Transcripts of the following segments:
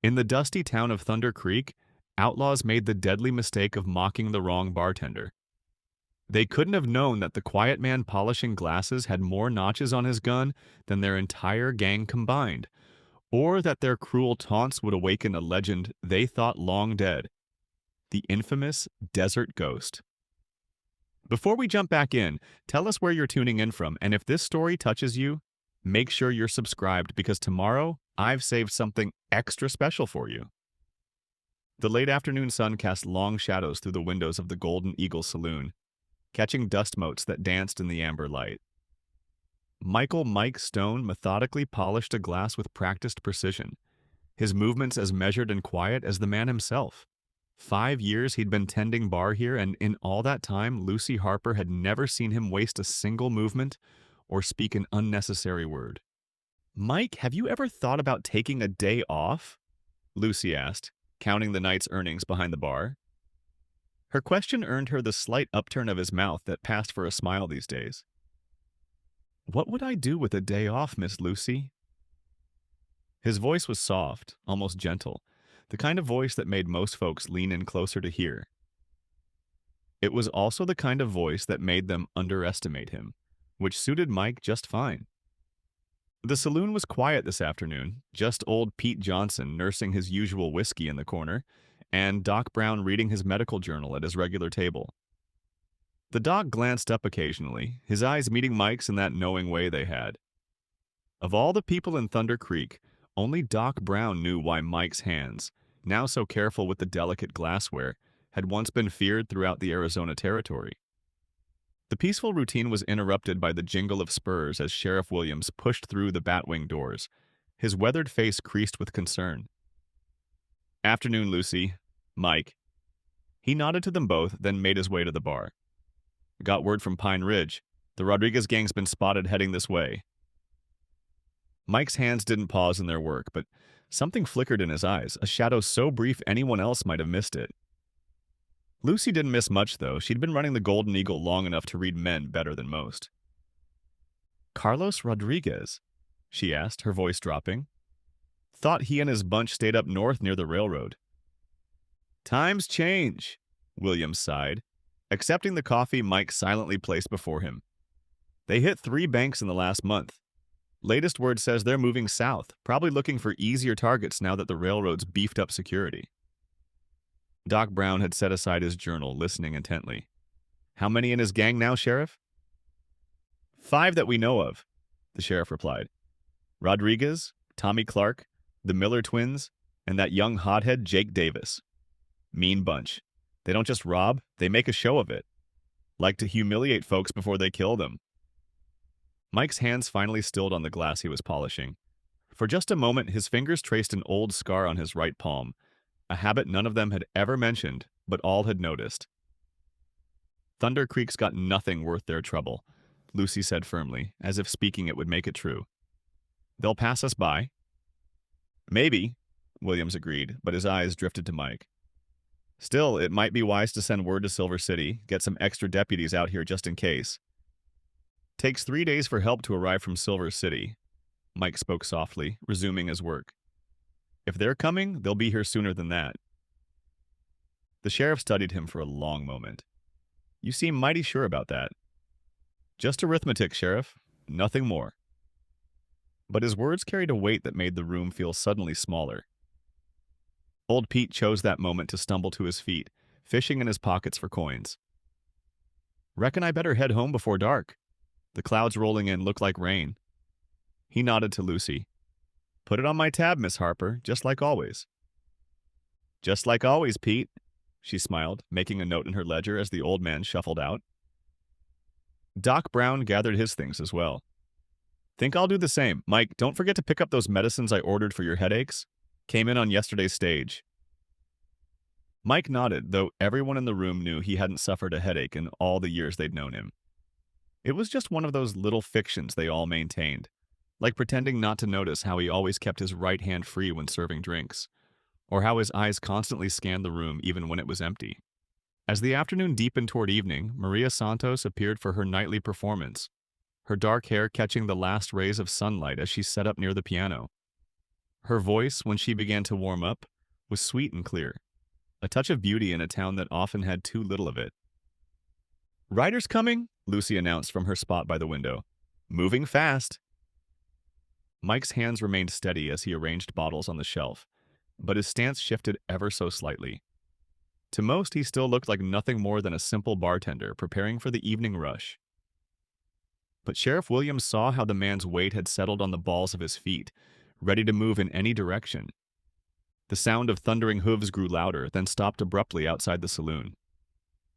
In the dusty town of Thunder Creek, outlaws made the deadly mistake of mocking the wrong bartender. They couldn't have known that the quiet man polishing glasses had more notches on his gun than their entire gang combined, or that their cruel taunts would awaken a legend they thought long dead, the infamous Desert Ghost. Before we jump back in, tell us where you're tuning in from, and if this story touches you, make sure you're subscribed because tomorrow I've saved something extra special for you. The late afternoon sun cast long shadows through the windows of the Golden Eagle Saloon, catching dust motes that danced in the amber light. Michael Mike Stone methodically polished a glass with practiced precision, his movements as measured and quiet as the man himself. 5 years he'd been tending bar here, and in all that time, Lucy Harper had never seen him waste a single movement or speak an unnecessary word. "Mike, have you ever thought about taking a day off?" Lucy asked, counting the night's earnings behind the bar. Her question earned her the slight upturn of his mouth that passed for a smile these days. "What would I do with a day off, Miss Lucy?" His voice was soft, almost gentle, the kind of voice that made most folks lean in closer to hear. It was also the kind of voice that made them underestimate him, which suited Mike just fine. The saloon was quiet this afternoon, just old Pete Johnson nursing his usual whiskey in the corner, and Doc Brown reading his medical journal at his regular table. The doc glanced up occasionally, his eyes meeting Mike's in that knowing way they had. Of all the people in Thunder Creek, only Doc Brown knew why Mike's hands, now so careful with the delicate glassware, had once been feared throughout the Arizona Territory. The peaceful routine was interrupted by the jingle of spurs as Sheriff Williams pushed through the batwing doors, his weathered face creased with concern. "Afternoon, Lucy. Mike." He nodded to them both, then made his way to the bar. "Got word from Pine Ridge. The Rodriguez gang's been spotted heading this way." Mike's hands didn't pause in their work, but something flickered in his eyes, a shadow so brief anyone else might have missed it. Lucy didn't miss much, though. She'd been running the Golden Eagle long enough to read men better than most. "Carlos Rodriguez?" she asked, her voice dropping. "Thought he and his bunch stayed up north near the railroad." "Times change," Williams sighed, accepting the coffee Mike silently placed before him. "They hit 3 banks in the last month. Latest word says they're moving south, probably looking for easier targets now that the railroad's beefed up security." Doc Brown had set aside his journal, listening intently. "How many in his gang now, Sheriff?" "5 that we know of," the sheriff replied. "Rodriguez, Tommy Clark, the Miller twins, and that young hothead Jake Davis. Mean bunch. They don't just rob, they make a show of it. Like to humiliate folks before they kill them." Mike's hands finally stilled on the glass he was polishing. For just a moment, his fingers traced an old scar on his right palm, a habit none of them had ever mentioned, but all had noticed. "Thunder Creek's got nothing worth their trouble," Lucy said firmly, as if speaking it would make it true. "They'll pass us by." "Maybe," Williams agreed, but his eyes drifted to Mike. "Still, it might be wise to send word to Silver City, get some extra deputies out here just in case." "Takes 3 days for help to arrive from Silver City," Mike spoke softly, resuming his work. "If they're coming, they'll be here sooner than that." The sheriff studied him for a long moment. "You seem mighty sure about that." "Just arithmetic, Sheriff. Nothing more." But his words carried a weight that made the room feel suddenly smaller. Old Pete chose that moment to stumble to his feet, fishing in his pockets for coins. "Reckon I better head home before dark. The clouds rolling in look like rain." He nodded to Lucy. "Put it on my tab, Miss Harper, just like always." "Just like always, Pete," she smiled, making a note in her ledger as the old man shuffled out. Doc Brown gathered his things as well. "Think I'll do the same. Mike, don't forget to pick up those medicines I ordered for your headaches. Came in on yesterday's stage." Mike nodded, though everyone in the room knew he hadn't suffered a headache in all the years they'd known him. It was just one of those little fictions they all maintained, like pretending not to notice how he always kept his right hand free when serving drinks, or how his eyes constantly scanned the room even when it was empty. As the afternoon deepened toward evening, Maria Santos appeared for her nightly performance, her dark hair catching the last rays of sunlight as she sat up near the piano. Her voice, when she began to warm up, was sweet and clear, a touch of beauty in a town that often had too little of it. "Riders coming," Lucy announced from her spot by the window. "Moving fast." Mike's hands remained steady as he arranged bottles on the shelf, but his stance shifted ever so slightly. To most, he still looked like nothing more than a simple bartender preparing for the evening rush. But Sheriff Williams saw how the man's weight had settled on the balls of his feet, ready to move in any direction. The sound of thundering hooves grew louder, then stopped abruptly outside the saloon.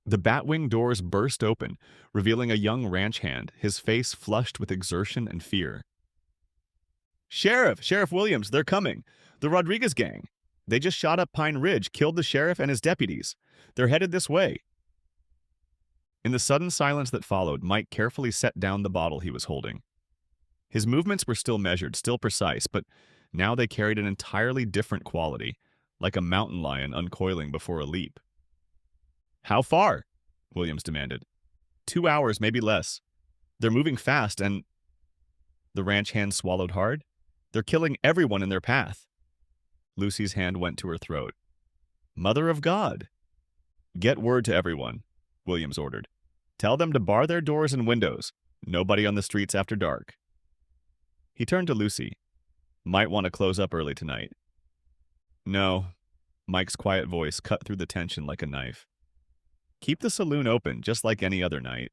The batwing doors burst open, revealing a young ranch hand, his face flushed with exertion and fear. Sheriff Williams, they're coming. The Rodriguez gang. They just shot up Pine Ridge, killed the sheriff and his deputies. They're headed this way." In the sudden silence that followed, Mike carefully set down the bottle he was holding. His movements were still measured, still precise, but now they carried an entirely different quality, like a mountain lion uncoiling before a leap. "How far?" Williams demanded. 2 hours, maybe less. They're moving fast and—" The ranch hand swallowed hard. "They're killing everyone in their path." Lucy's hand went to her throat. "Mother of God!" "Get word to everyone," Williams ordered. "Tell them to bar their doors and windows. Nobody on the streets after dark." He turned to Lucy. "Might want to close up early tonight." "No." Mike's quiet voice cut through the tension like a knife. "Keep the saloon open, just like any other night."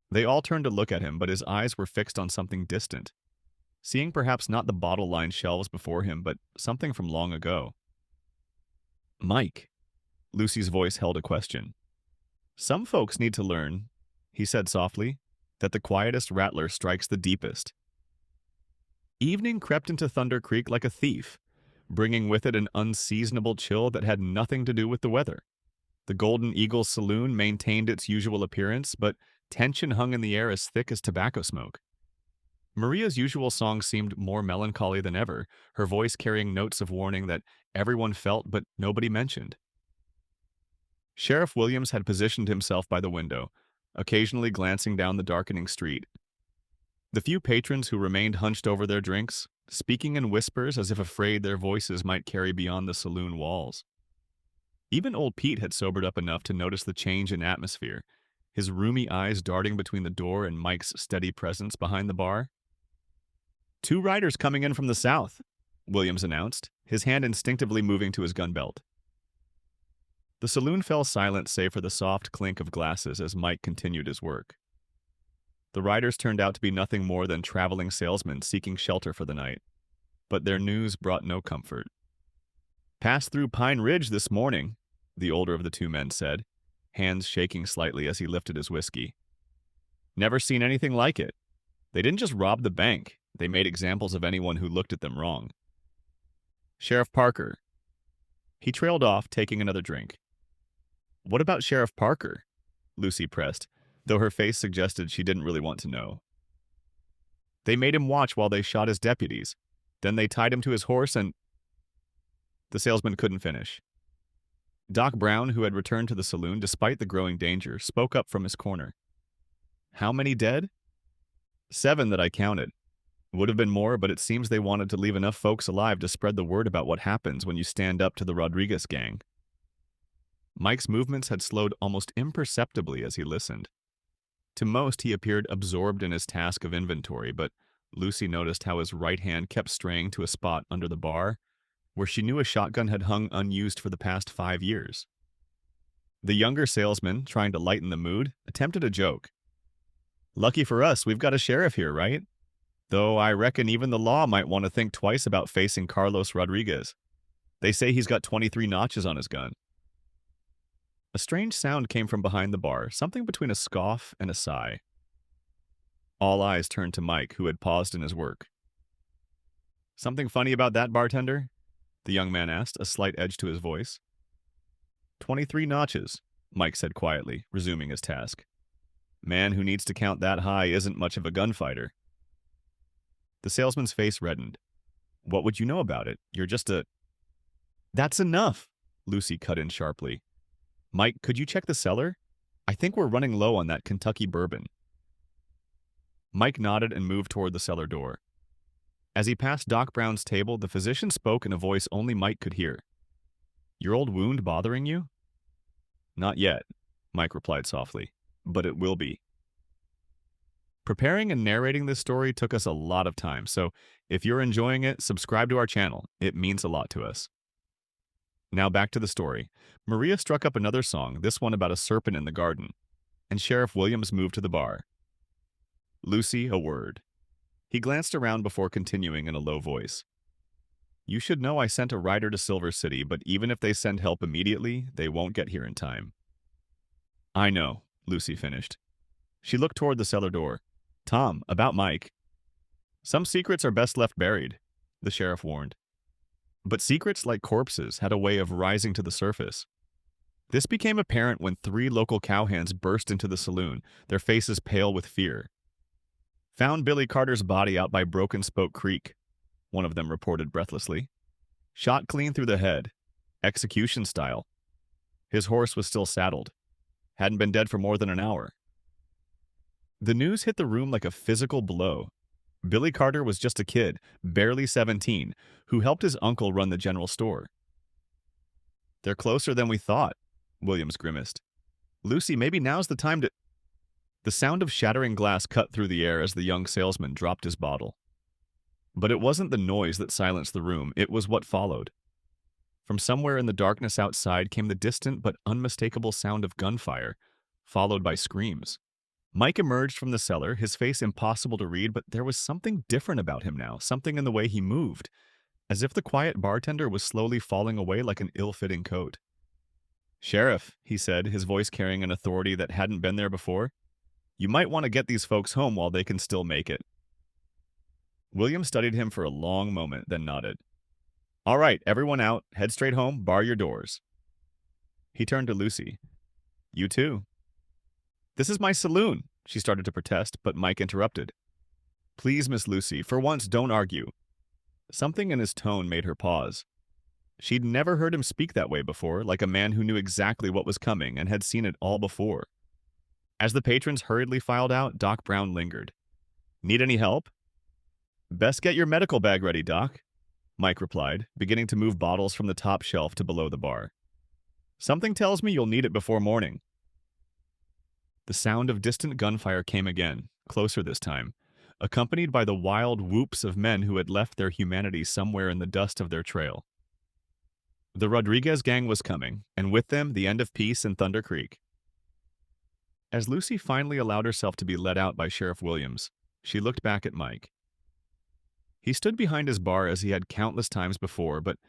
They all turned to look at him, but his eyes were fixed on something distant, seeing perhaps not the bottle-lined shelves before him, but something from long ago. "Mike," Lucy's voice held a question. "Some folks need to learn," he said softly, "that the quietest rattler strikes the deepest." Evening crept into Thunder Creek like a thief, bringing with it an unseasonable chill that had nothing to do with the weather. The Golden Eagle Saloon maintained its usual appearance, but tension hung in the air as thick as tobacco smoke. Maria's usual song seemed more melancholy than ever, her voice carrying notes of warning that everyone felt but nobody mentioned. Sheriff Williams had positioned himself by the window, occasionally glancing down the darkening street. The few patrons who remained hunched over their drinks, speaking in whispers as if afraid their voices might carry beyond the saloon walls. Even old Pete had sobered up enough to notice the change in atmosphere, his rheumy eyes darting between the door and Mike's steady presence behind the bar. "2 riders coming in from the south," Williams announced, his hand instinctively moving to his gun belt. The saloon fell silent save for the soft clink of glasses as Mike continued his work. The riders turned out to be nothing more than traveling salesmen seeking shelter for the night, but their news brought no comfort. "Passed through Pine Ridge this morning," the older of the 2 men said, hands shaking slightly as he lifted his whiskey. "Never seen anything like it. They didn't just rob the bank, they made examples of anyone who looked at them wrong." "Sheriff Parker." He trailed off, taking another drink. "What about Sheriff Parker?" Lucy pressed, though her face suggested she didn't really want to know. "They made him watch while they shot his deputies. Then they tied him to his horse and—" The salesman couldn't finish. Doc Brown, who had returned to the saloon despite the growing danger, spoke up from his corner. "How many dead?" "7 that I counted. Would have been more, but it seems they wanted to leave enough folks alive to spread the word about what happens when you stand up to the Rodriguez gang." Mike's movements had slowed almost imperceptibly as he listened. To most, he appeared absorbed in his task of inventory, but Lucy noticed how his right hand kept straying to a spot under the bar, where she knew a shotgun had hung unused for the past 5 years. The younger salesman, trying to lighten the mood, attempted a joke. "Lucky for us, we've got a sheriff here, right? Though I reckon even the law might want to think twice about facing Carlos Rodriguez. They say he's got 23 notches on his gun." A strange sound came from behind the bar, something between a scoff and a sigh. All eyes turned to Mike, who had paused in his work. "Something funny about that, bartender?" the young man asked, a slight edge to his voice. 23 notches, Mike said quietly, resuming his task. "Man who needs to count that high isn't much of a gunfighter." The salesman's face reddened. "What would you know about it? You're just a—" "That's enough," Lucy cut in sharply. "Mike, could you check the cellar? I think we're running low on that Kentucky bourbon." Mike nodded and moved toward the cellar door. As he passed Doc Brown's table, the physician spoke in a voice only Mike could hear. "Your old wound bothering you?" "Not yet," Mike replied softly, "but it will be." Preparing and narrating this story took us a lot of time, so if you're enjoying it, subscribe to our channel. It means a lot to us. Now back to the story. Maria struck up another song, this one about a serpent in the garden, and Sheriff Williams moved to the bar. "Lucy, a word." He glanced around before continuing in a low voice. "You should know I sent a rider to Silver City, but even if they send help immediately, they won't get here in time." "I know," Lucy finished. She looked toward the cellar door. "Tom, about Mike." "Some secrets are best left buried," the sheriff warned. But secrets, like corpses, had a way of rising to the surface. This became apparent when 3 local cowhands burst into the saloon, their faces pale with fear. "Found Billy Carter's body out by Broken Spoke Creek," one of them reported breathlessly. "Shot clean through the head. Execution style. His horse was still saddled. Hadn't been dead for more than an hour." The news hit the room like a physical blow. Billy Carter was just a kid, barely 17, who helped his uncle run the general store. "They're closer than we thought," Williams grimaced. "Lucy, maybe now's the time to—" The sound of shattering glass cut through the air as the young salesman dropped his bottle. But it wasn't the noise that silenced the room, it was what followed. From somewhere in the darkness outside came the distant but unmistakable sound of gunfire, followed by screams. Mike emerged from the cellar, his face impossible to read, but there was something different about him now, something in the way he moved, as if the quiet bartender was slowly falling away like an ill-fitting coat. "Sheriff," he said, his voice carrying an authority that hadn't been there before, "you might want to get these folks home while they can still make it." William studied him for a long moment, then nodded. "All right, everyone out, head straight home, bar your doors." He turned to Lucy. "You too." "This is my saloon," she started to protest, but Mike interrupted. "Please, Miss Lucy, for once don't argue." Something in his tone made her pause. She'd never heard him speak that way before, like a man who knew exactly what was coming and had seen it all before. As the patrons hurriedly filed out, Doc Brown lingered. "Need any help?" "Best get your medical bag ready, Doc," Mike replied, beginning to move bottles from the top shelf to below the bar. "Something tells me you'll need it before morning." The sound of distant gunfire came again, closer this time, accompanied by the wild whoops of men who had left their humanity somewhere in the dust of their trail. The Rodriguez gang was coming, and with them the end of peace in Thunder Creek. As Lucy finally allowed herself to be led out by Sheriff Williams, she looked back at Mike. He stood behind his bar as he had countless times before, but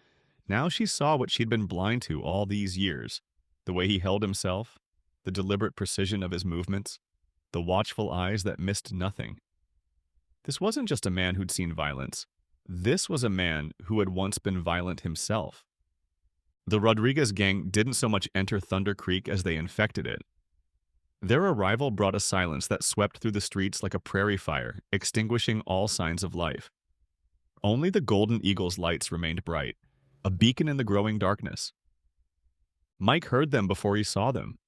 now she saw what she'd been blind to all these years, the way he held himself, the deliberate precision of his movements, the watchful eyes that missed nothing. This wasn't just a man who'd seen violence. This was a man who had once been violent himself. The Rodriguez gang didn't so much enter Thunder Creek as they infected it. Their arrival brought a silence that swept through the streets like a prairie fire, extinguishing all signs of life. Only the Golden Eagle's lights remained bright, a beacon in the growing darkness. Mike heard them before he saw them.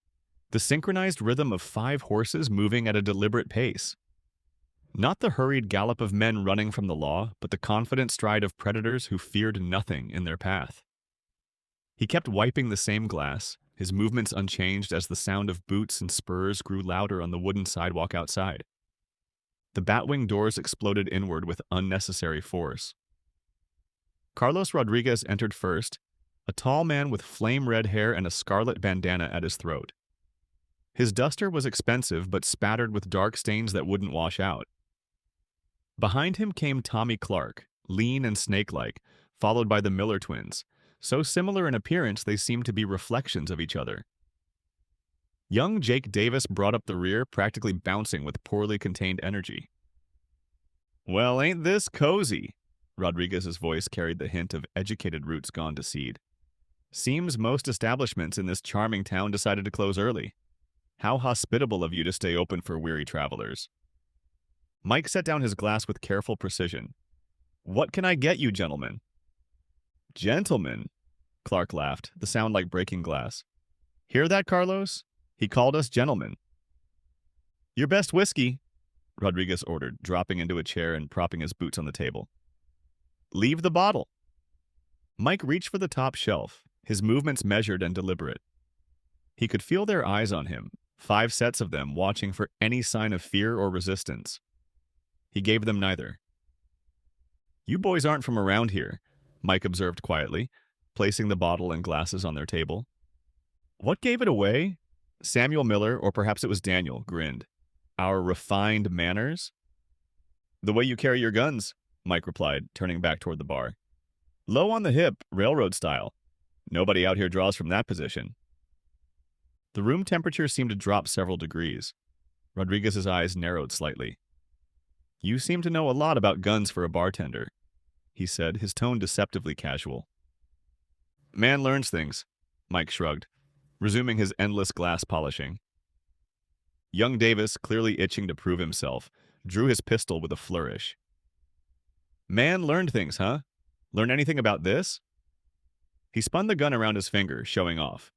The synchronized rhythm of 5 horses moving at a deliberate pace. Not the hurried gallop of men running from the law, but the confident stride of predators who feared nothing in their path. He kept wiping the same glass, his movements unchanged as the sound of boots and spurs grew louder on the wooden sidewalk outside. The batwing doors exploded inward with unnecessary force. Carlos Rodriguez entered first, a tall man with flame-red hair and a scarlet bandana at his throat. His duster was expensive but spattered with dark stains that wouldn't wash out. Behind him came Tommy Clark, lean and snake-like, followed by the Miller twins, so similar in appearance they seemed to be reflections of each other. Young Jake Davis brought up the rear, practically bouncing with poorly contained energy. "Well, ain't this cozy?" Rodriguez's voice carried the hint of educated roots gone to seed. "Seems most establishments in this charming town decided to close early. How hospitable of you to stay open for weary travelers." Mike set down his glass with careful precision. "What can I get you, gentlemen?" "Gentlemen?" Clark laughed, the sound like breaking glass. "Hear that, Carlos? He called us gentlemen." "Your best whiskey," Rodriguez ordered, dropping into a chair and propping his boots on the table. Leave the bottle. Mike reached for the top shelf, his movements measured and deliberate. He could feel their eyes on him, 5 sets of them watching for any sign of fear or resistance. He gave them neither. You boys aren't from around here, Mike observed quietly, placing the bottle and glasses on their table. What gave it away? Samuel Miller, or perhaps it was Daniel, grinned. Our refined manners? The way you carry your guns, Mike replied, turning back toward the bar. Low on the hip, railroad style. Nobody out here draws from that position. The room temperature seemed to drop several degrees. Rodriguez's eyes narrowed slightly. You seem to know a lot about guns for a bartender, he said, his tone deceptively casual. Man learns things, Mike shrugged, resuming his endless glass polishing. Young Davis, clearly itching to prove himself, drew his pistol with a flourish. Man learned things, huh? Learn anything about this? He spun the gun around his finger, showing off.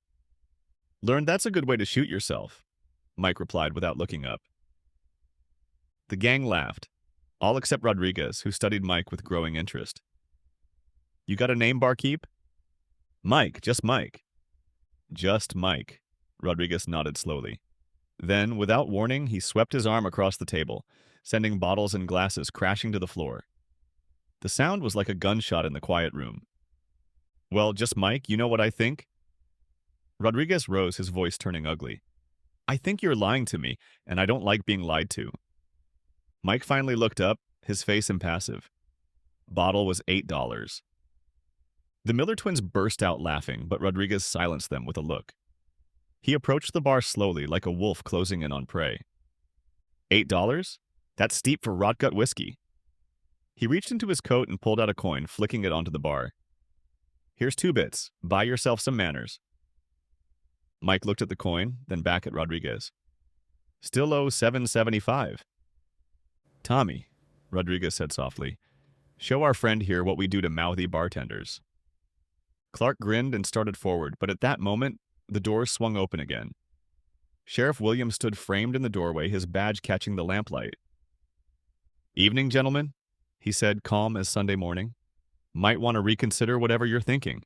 Learned that's a good way to shoot yourself, Mike replied without looking up. The gang laughed, all except Rodriguez, who studied Mike with growing interest. You got a name, barkeep? Mike, just Mike. Just Mike, Rodriguez nodded slowly. Then, without warning, he swept his arm across the table, sending bottles and glasses crashing to the floor. The sound was like a gunshot in the quiet room. Well, just Mike, you know what I think? Rodriguez rose, his voice turning ugly. I think you're lying to me, and I don't like being lied to. Mike finally looked up, his face impassive. Bottle was $8. The Miller twins burst out laughing, but Rodriguez silenced them with a look. He approached the bar slowly, like a wolf closing in on prey. $8? That's steep for rot-gut whiskey. He reached into his coat and pulled out a coin, flicking it onto the bar. Here's 2 bits. Buy yourself some manners. Mike looked at the coin, then back at Rodriguez. Still owe $7.75. Tommy, Rodriguez said softly, show our friend here what we do to mouthy bartenders. Clark grinned and started forward, but at that moment, the doors swung open again. Sheriff Williams stood framed in the doorway, his badge catching the lamplight. Evening, gentlemen, he said, calm as Sunday morning. Might want to reconsider whatever you're thinking.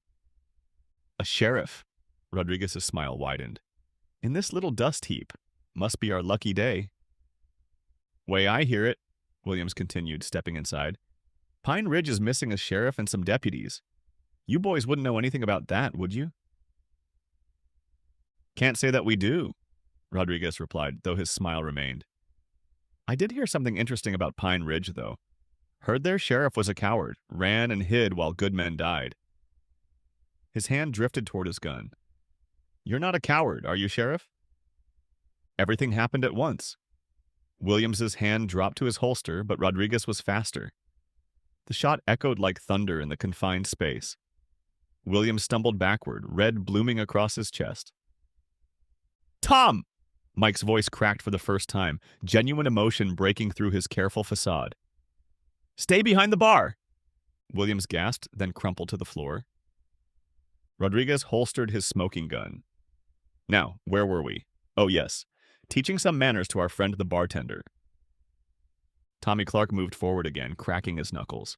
A sheriff, Rodriguez's smile widened. In this little dust heap. Must be our lucky day. Way I hear it, Williams continued, stepping inside. Pine Ridge is missing a sheriff and some deputies. You boys wouldn't know anything about that, would you? Can't say that we do, Rodriguez replied, though his smile remained. I did hear something interesting about Pine Ridge, though. Heard their sheriff was a coward, ran and hid while good men died. His hand drifted toward his gun. You're not a coward, are you, Sheriff? Everything happened at once. Williams's hand dropped to his holster, but Rodriguez was faster. The shot echoed like thunder in the confined space. Williams stumbled backward, red blooming across his chest. Tom! Mike's voice cracked for the first time, genuine emotion breaking through his careful facade. Stay behind the bar! Williams gasped, then crumpled to the floor. Rodriguez holstered his smoking gun. Now, where were we? Oh, yes. Teaching some manners to our friend the bartender. Tommy Clark moved forward again, cracking his knuckles.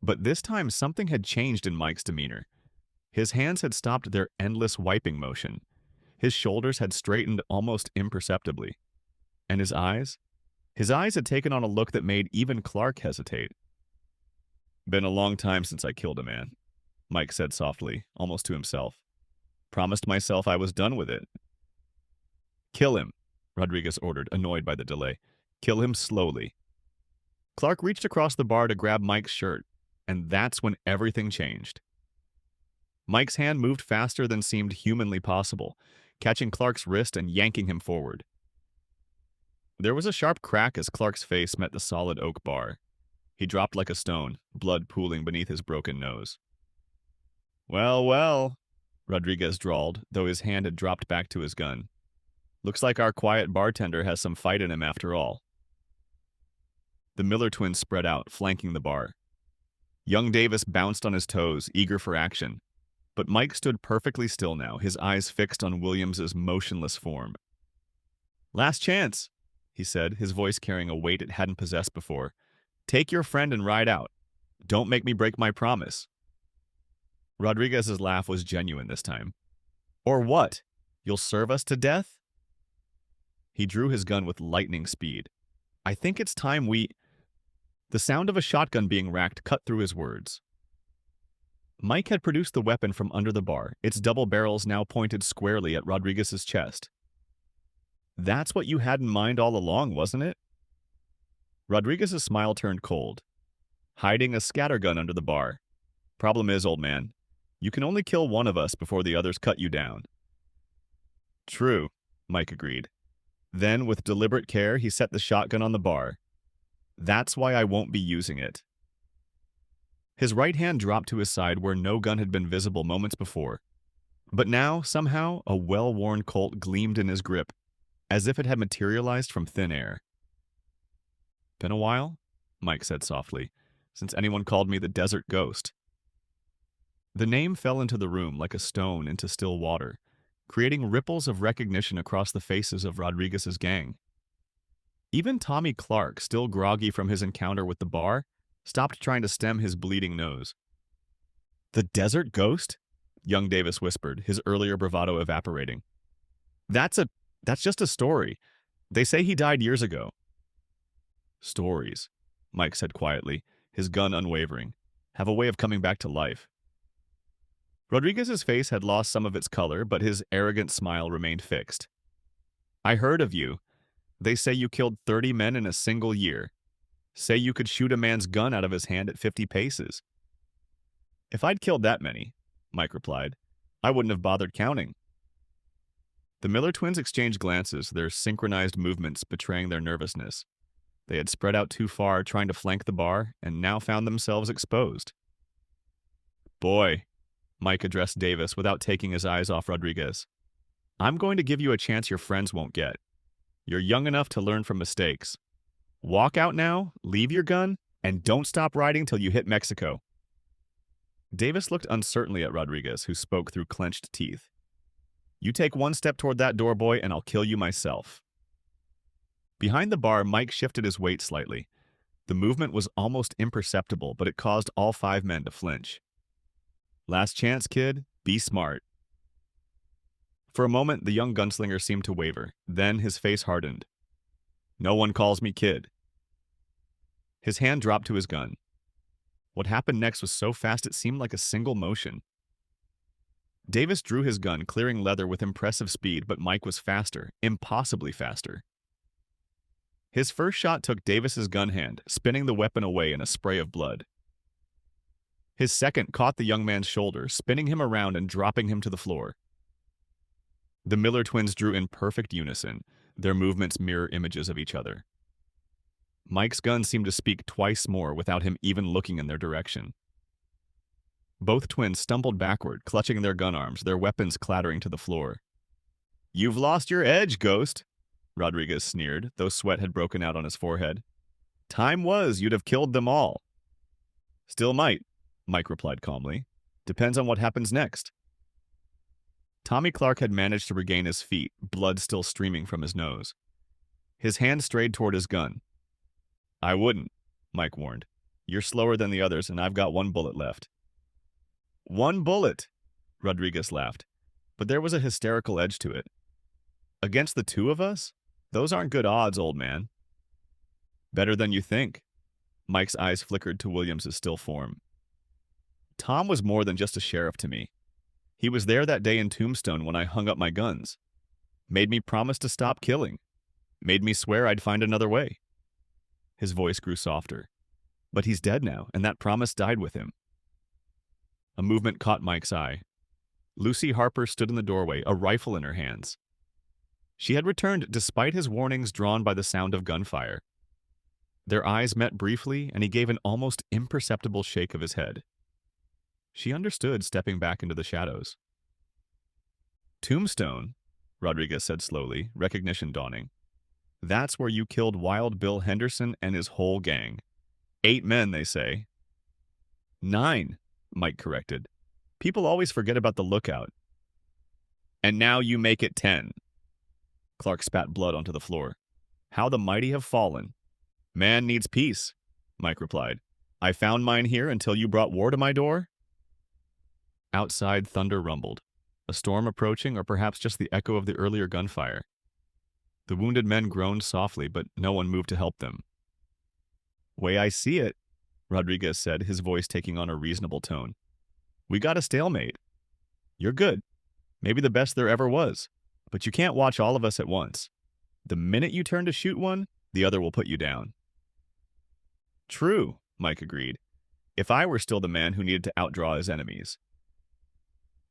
But this time something had changed in Mike's demeanor. His hands had stopped their endless wiping motion. His shoulders had straightened almost imperceptibly. And his eyes? His eyes had taken on a look that made even Clark hesitate. Been a long time since I killed a man, Mike said softly, almost to himself. Promised myself I was done with it. Kill him, Rodriguez ordered, annoyed by the delay. Kill him slowly. Clark reached across the bar to grab Mike's shirt, and that's when everything changed. Mike's hand moved faster than seemed humanly possible, catching Clark's wrist and yanking him forward. There was a sharp crack as Clark's face met the solid oak bar. He dropped like a stone, blood pooling beneath his broken nose. Well, well, Rodriguez drawled, though his hand had dropped back to his gun. Looks like our quiet bartender has some fight in him after all. The Miller twins spread out, flanking the bar. Young Davis bounced on his toes, eager for action. But Mike stood perfectly still now, his eyes fixed on Williams's motionless form. Last chance, he said, his voice carrying a weight it hadn't possessed before. Take your friend and ride out. Don't make me break my promise. Rodriguez's laugh was genuine this time. Or what? You'll serve us to death? He drew his gun with lightning speed. I think it's time we... The sound of a shotgun being racked cut through his words. Mike had produced the weapon from under the bar, its double barrels now pointed squarely at Rodriguez's chest. That's what you had in mind all along, wasn't it? Rodriguez's smile turned cold. Hiding a scattergun under the bar. Problem is, old man, you can only kill one of us before the others cut you down. True, Mike agreed. Then, with deliberate care, he set the shotgun on the bar. That's why I won't be using it. His right hand dropped to his side where no gun had been visible moments before. But now, somehow, a well-worn Colt gleamed in his grip, as if it had materialized from thin air. Been a while, Mike said softly, since anyone called me the Desert Ghost. The name fell into the room like a stone into still water, creating ripples of recognition across the faces of Rodriguez's gang. Even Tommy Clark, still groggy from his encounter with the bar, stopped trying to stem his bleeding nose. The Desert Ghost? Young Davis whispered, his earlier bravado evaporating. That's just a story. They say he died years ago. Stories, Mike said quietly, his gun unwavering, have a way of coming back to life. Rodriguez's face had lost some of its color, but his arrogant smile remained fixed. I heard of you. They say you killed 30 men in a single year. Say you could shoot a man's gun out of his hand at 50 paces. If I'd killed that many, Mike replied, I wouldn't have bothered counting. The Miller twins exchanged glances, their synchronized movements betraying their nervousness. They had spread out too far trying to flank the bar, and now found themselves exposed. Boy, Mike addressed Davis without taking his eyes off Rodriguez. I'm going to give you a chance your friends won't get. You're young enough to learn from mistakes. Walk out now, leave your gun, and don't stop riding till you hit Mexico. Davis looked uncertainly at Rodriguez, who spoke through clenched teeth. You take one step toward that door, boy, and I'll kill you myself. Behind the bar, Mike shifted his weight slightly. The movement was almost imperceptible, but it caused all 5 men to flinch. Last chance, kid. Be smart. For a moment, the young gunslinger seemed to waver. Then his face hardened. No one calls me kid. His hand dropped to his gun. What happened next was so fast it seemed like a single motion. Davis drew his gun, clearing leather with impressive speed, but Mike was faster, impossibly faster. His first shot took Davis's gun hand, spinning the weapon away in a spray of blood. His second caught the young man's shoulder, spinning him around and dropping him to the floor. The Miller twins drew in perfect unison, their movements mirror images of each other. Mike's gun seemed to speak twice more without him even looking in their direction. Both twins stumbled backward, clutching their gun arms, their weapons clattering to the floor. You've lost your edge, Ghost, Rodriguez sneered, though sweat had broken out on his forehead. Time was you'd have killed them all. Still might, Mike replied calmly. Depends on what happens next. Tommy Clark had managed to regain his feet, blood still streaming from his nose. His hand strayed toward his gun. I wouldn't, Mike warned. You're slower than the others, and I've got 1 bullet left. 1 bullet, Rodriguez laughed, but there was a hysterical edge to it. Against the 2 of us? Those aren't good odds, old man. Better than you think. Mike's eyes flickered to Williams's still form. Tom was more than just a sheriff to me. He was there that day in Tombstone when I hung up my guns. Made me promise to stop killing. Made me swear I'd find another way. His voice grew softer. But he's dead now, and that promise died with him. A movement caught Mike's eye. Lucy Harper stood in the doorway, a rifle in her hands. She had returned despite his warnings drawn by the sound of gunfire. Their eyes met briefly, and he gave an almost imperceptible shake of his head. She understood, stepping back into the shadows. Tombstone, Rodriguez said slowly, recognition dawning. That's where you killed Wild Bill Henderson and his whole gang. 8 men, they say. 9, Mike corrected. People always forget about the lookout. And now you make it 10. Clark spat blood onto the floor. How the mighty have fallen. Man needs peace, Mike replied. I found mine here until you brought war to my door? Outside, thunder rumbled. A storm approaching, or perhaps just the echo of the earlier gunfire. The wounded men groaned softly, but no one moved to help them. Way I see it, Rodriguez said, his voice taking on a reasonable tone. We got a stalemate. You're good. Maybe the best there ever was. But you can't watch all of us at once. The minute you turn to shoot one, the other will put you down. True, Mike agreed. If I were still the man who needed to outdraw his enemies.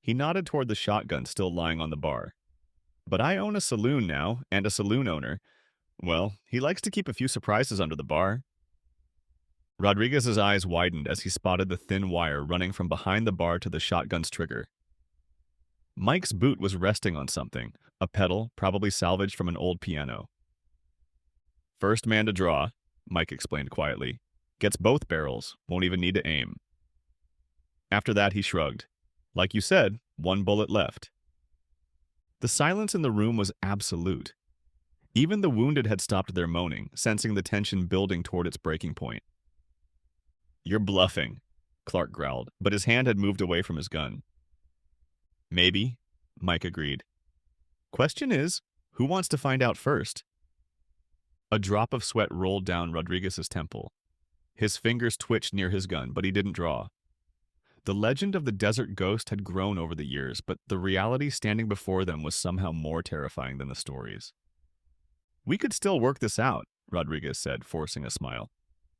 He nodded toward the shotgun still lying on the bar. But I own a saloon now, and a saloon owner, well, he likes to keep a few surprises under the bar. Rodriguez's eyes widened as he spotted the thin wire running from behind the bar to the shotgun's trigger. Mike's boot was resting on something, a pedal, probably salvaged from an old piano. First man to draw, Mike explained quietly, gets both barrels, won't even need to aim. After that, he shrugged. Like you said, one bullet left. The silence in the room was absolute. Even the wounded had stopped their moaning, sensing the tension building toward its breaking point. You're bluffing, Clark growled, but his hand had moved away from his gun. Maybe, Mike agreed. Question is, who wants to find out first? A drop of sweat rolled down Rodriguez's temple. His fingers twitched near his gun, but he didn't draw. The legend of the desert ghost had grown over the years, but the reality standing before them was somehow more terrifying than the stories. We could still work this out, Rodriguez said, forcing a smile.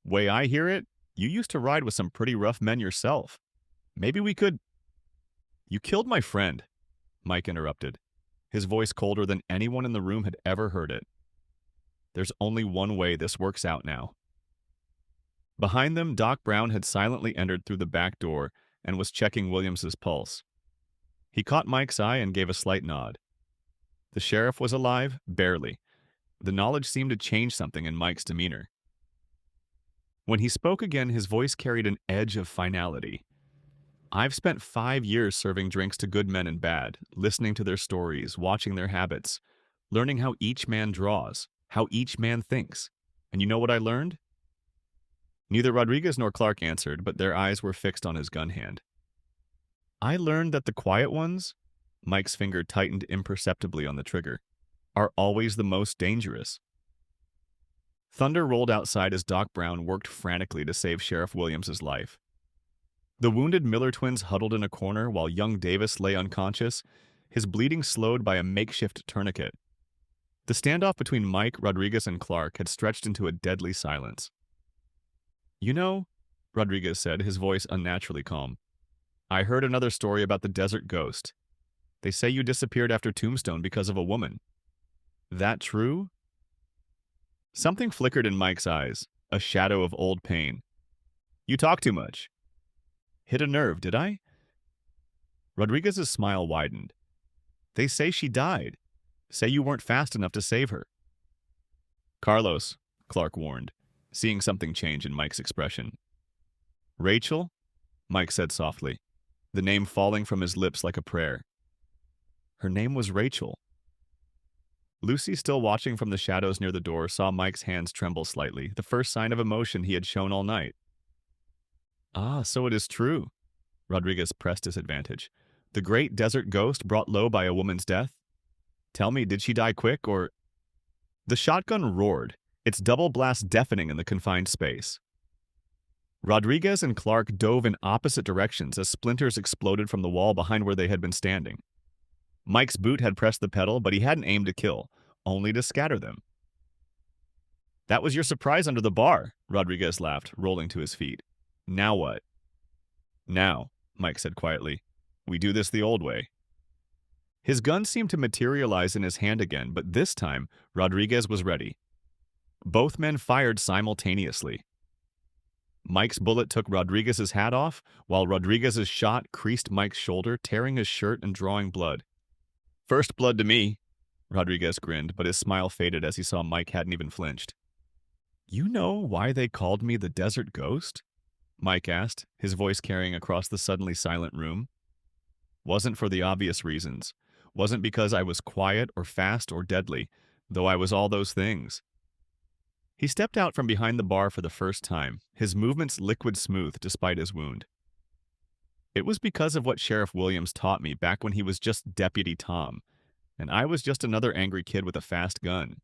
Way I hear it, you used to ride with some pretty rough men yourself. Maybe we could... You killed my friend, Mike interrupted, his voice colder than anyone in the room had ever heard it. There's only one way this works out now. Behind them, Doc Brown had silently entered through the back door and was checking Williams's pulse. He caught Mike's eye and gave a slight nod. The sheriff was alive, barely. The knowledge seemed to change something in Mike's demeanor. When he spoke again, his voice carried an edge of finality. I've spent 5 years serving drinks to good men and bad, listening to their stories, watching their habits, learning how each man draws, how each man thinks. And you know what I learned? Neither Rodriguez nor Clark answered, but their eyes were fixed on his gun hand. I learned that the quiet ones, Mike's finger tightened imperceptibly on the trigger, are always the most dangerous. Thunder rolled outside as Doc Brown worked frantically to save Sheriff Williams's life. The wounded Miller twins huddled in a corner while young Davis lay unconscious, his bleeding slowed by a makeshift tourniquet. The standoff between Mike, Rodriguez, and Clark had stretched into a deadly silence. You know, Rodriguez said, his voice unnaturally calm, I heard another story about the desert ghost. They say you disappeared after Tombstone because of a woman. That true? Something flickered in Mike's eyes, a shadow of old pain. You talk too much. Hit a nerve, did I? Rodriguez's smile widened. They say she died. Say you weren't fast enough to save her. Carlos, Clark warned, seeing something change in Mike's expression. Rachel? Mike said softly, the name falling from his lips like a prayer. Her name was Rachel. Lucy, still watching from the shadows near the door, saw Mike's hands tremble slightly, the first sign of emotion he had shown all night. Ah, so it is true. Rodriguez pressed his advantage. The great desert ghost brought low by a woman's death? Tell me, did she die quick, or... The shotgun roared, its double blast deafening in the confined space. Rodriguez and Clark dove in opposite directions as splinters exploded from the wall behind where they had been standing. Mike's boot had pressed the pedal, but he hadn't aimed to kill, only to scatter them. That was your surprise under the bar, Rodriguez laughed, rolling to his feet. Now what? Now, Mike said quietly, we do this the old way. His gun seemed to materialize in his hand again, but this time, Rodriguez was ready. Both men fired simultaneously. Mike's bullet took Rodriguez's hat off, while Rodriguez's shot creased Mike's shoulder, tearing his shirt and drawing blood. First blood to me, Rodriguez grinned, but his smile faded as he saw Mike hadn't even flinched. You know why they called me the Desert Ghost? Mike asked, his voice carrying across the suddenly silent room. Wasn't for the obvious reasons. Wasn't because I was quiet or fast or deadly, though I was all those things. He stepped out from behind the bar for the first time, his movements liquid smooth despite his wound. It was because of what Sheriff Williams taught me back when he was just Deputy Tom, and I was just another angry kid with a fast gun.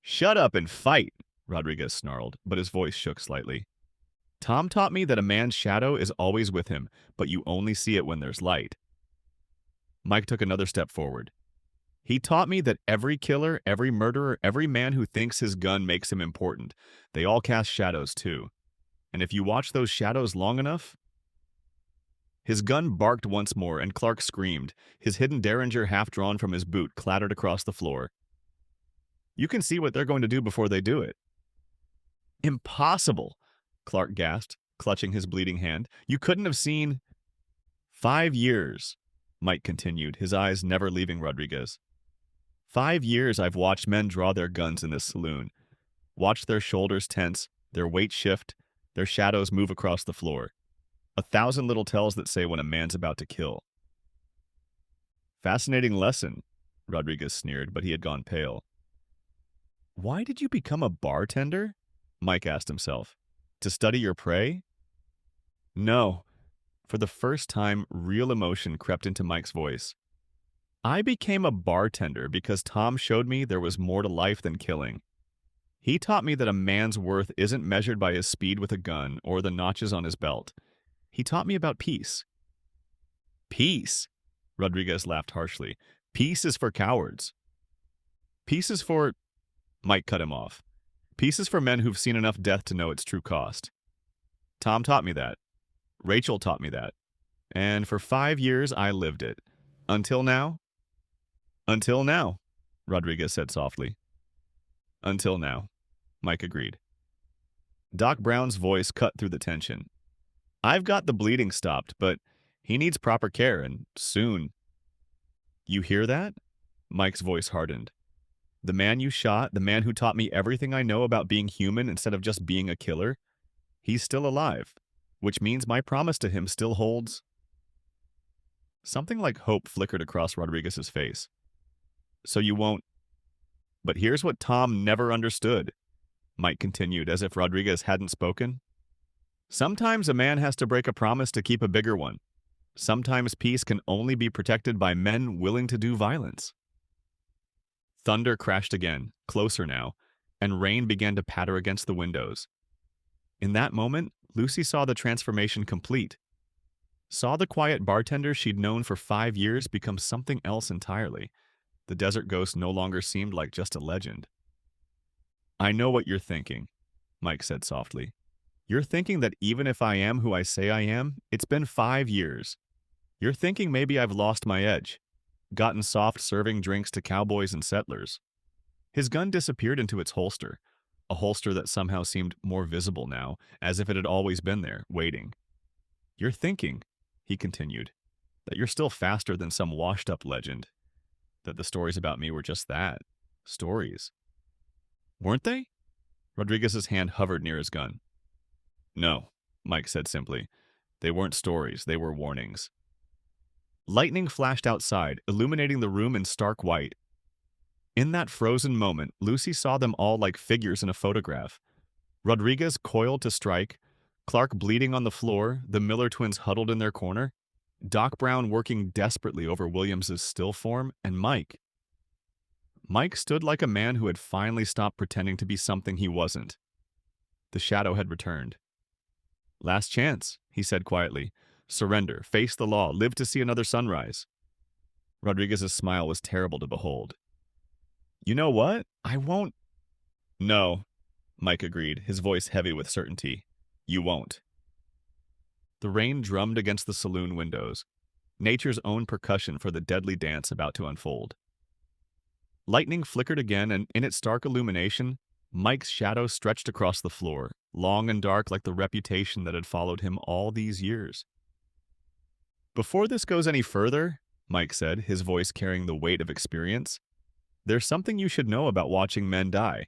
"Shut up and fight," Rodriguez snarled, but his voice shook slightly. "Tom taught me that a man's shadow is always with him, but you only see it when there's light." Mike took another step forward. "He taught me that every killer, every murderer, every man who thinks his gun makes him important, they all cast shadows too. And if you watch those shadows long enough..." His gun barked once more, and Clark screamed. His hidden derringer, half drawn from his boot, clattered across the floor. "You can see what they're going to do before they do it." "Impossible," Clark gasped, clutching his bleeding hand. "You couldn't have seen..." "5 years," Mike continued, his eyes never leaving Rodriguez. "5 years I've watched men draw their guns in this saloon, watched their shoulders tense, their weight shift, their shadows move across the floor. 1,000 little tells that say when a man's about to kill." "Fascinating lesson," Rodriguez sneered, but he had gone pale. "Why did you become a bartender?" Mike asked himself. "To study your prey?" "No." For the first time, real emotion crept into Mike's voice. "I became a bartender because Tom showed me there was more to life than killing. He taught me that a man's worth isn't measured by his speed with a gun or the notches on his belt. He taught me about peace." "Peace?" Rodriguez laughed harshly. "Peace is for cowards." "Peace is for..." Mike cut him off. "Peace is for men who've seen enough death to know its true cost. Tom taught me that. Rachel taught me that. And for 5 years, I lived it. Until now..." "Until now," Rodriguez said softly. "Until now," Mike agreed. Doc Brown's voice cut through the tension. "I've got the bleeding stopped, but he needs proper care, and soon." "You hear that?" Mike's voice hardened. "The man you shot, the man who taught me everything I know about being human instead of just being a killer, he's still alive, which means my promise to him still holds..." Something like hope flickered across Rodriguez's face. "So you won't..." "But here's what Tom never understood," Mike continued, as if Rodriguez hadn't spoken. "Sometimes a man has to break a promise to keep a bigger one. Sometimes peace can only be protected by men willing to do violence." Thunder crashed again, closer now, and rain began to patter against the windows. In that moment, Lucy saw the transformation complete. Saw the quiet bartender she'd known for 5 years become something else entirely. The desert ghost no longer seemed like just a legend. "I know what you're thinking," Mike said softly. "You're thinking that even if I am who I say I am, it's been 5 years. You're thinking maybe I've lost my edge, gotten soft serving drinks to cowboys and settlers." His gun disappeared into its holster, a holster that somehow seemed more visible now, as if it had always been there, waiting. "You're thinking," he continued, "that you're still faster than some washed-up legend, that the stories about me were just that, stories." "Weren't they?" Rodriguez's hand hovered near his gun. "No," Mike said simply. "They weren't stories, they were warnings." Lightning flashed outside, illuminating the room in stark white. In that frozen moment, Lucy saw them all like figures in a photograph. Rodriguez coiled to strike, Clark bleeding on the floor, the Miller twins huddled in their corner, Doc Brown working desperately over Williams's still form, and Mike. Mike stood like a man who had finally stopped pretending to be something he wasn't. The shadow had returned. "Last chance," he said quietly. "Surrender, face the law, live to see another sunrise." Rodriguez's smile was terrible to behold. "You know what? I won't..." "No," Mike agreed, his voice heavy with certainty. "You won't." The rain drummed against the saloon windows, nature's own percussion for the deadly dance about to unfold. Lightning flickered again, and in its stark illumination, Mike's shadow stretched across the floor, long and dark like the reputation that had followed him all these years. "Before this goes any further," Mike said, his voice carrying the weight of experience, "there's something you should know about watching men die."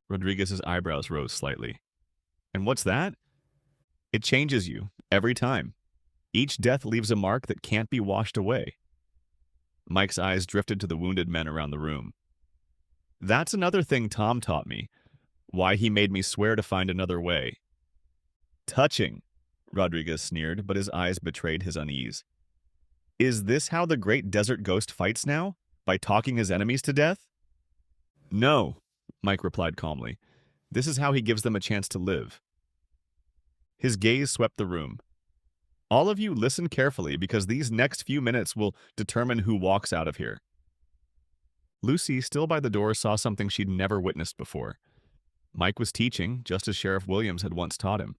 Rodriguez's eyebrows rose slightly. "And what's that?" "It changes you, every time. Each death leaves a mark that can't be washed away." Mike's eyes drifted to the wounded men around the room. That's another thing Tom taught me, why he made me swear to find another way. Touching, Rodriguez sneered, but his eyes betrayed his unease. Is this how the great desert ghost fights now? By talking his enemies to death? No, Mike replied calmly. This is how he gives them a chance to live. His gaze swept the room. All of you listen carefully because these next few minutes will determine who walks out of here. Lucy, still by the door, saw something she'd never witnessed before. Mike was teaching, just as Sheriff Williams had once taught him.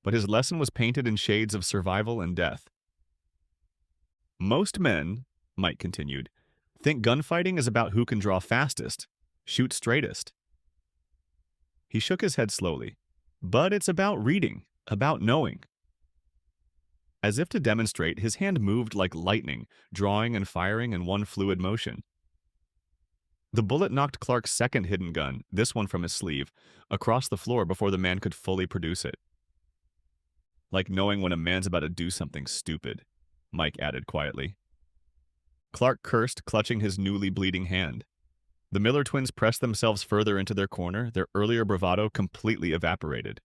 But his lesson was painted in shades of survival and death. Most men, Mike continued, think gunfighting is about who can draw fastest, shoot straightest. He shook his head slowly. But it's about reading, about knowing. As if to demonstrate, his hand moved like lightning, drawing and firing in one fluid motion. The bullet knocked Clark's second hidden gun, this one from his sleeve, across the floor before the man could fully produce it. Like knowing when a man's about to do something stupid, Mike added quietly. Clark cursed, clutching his newly bleeding hand. The Miller twins pressed themselves further into their corner, their earlier bravado completely evaporated.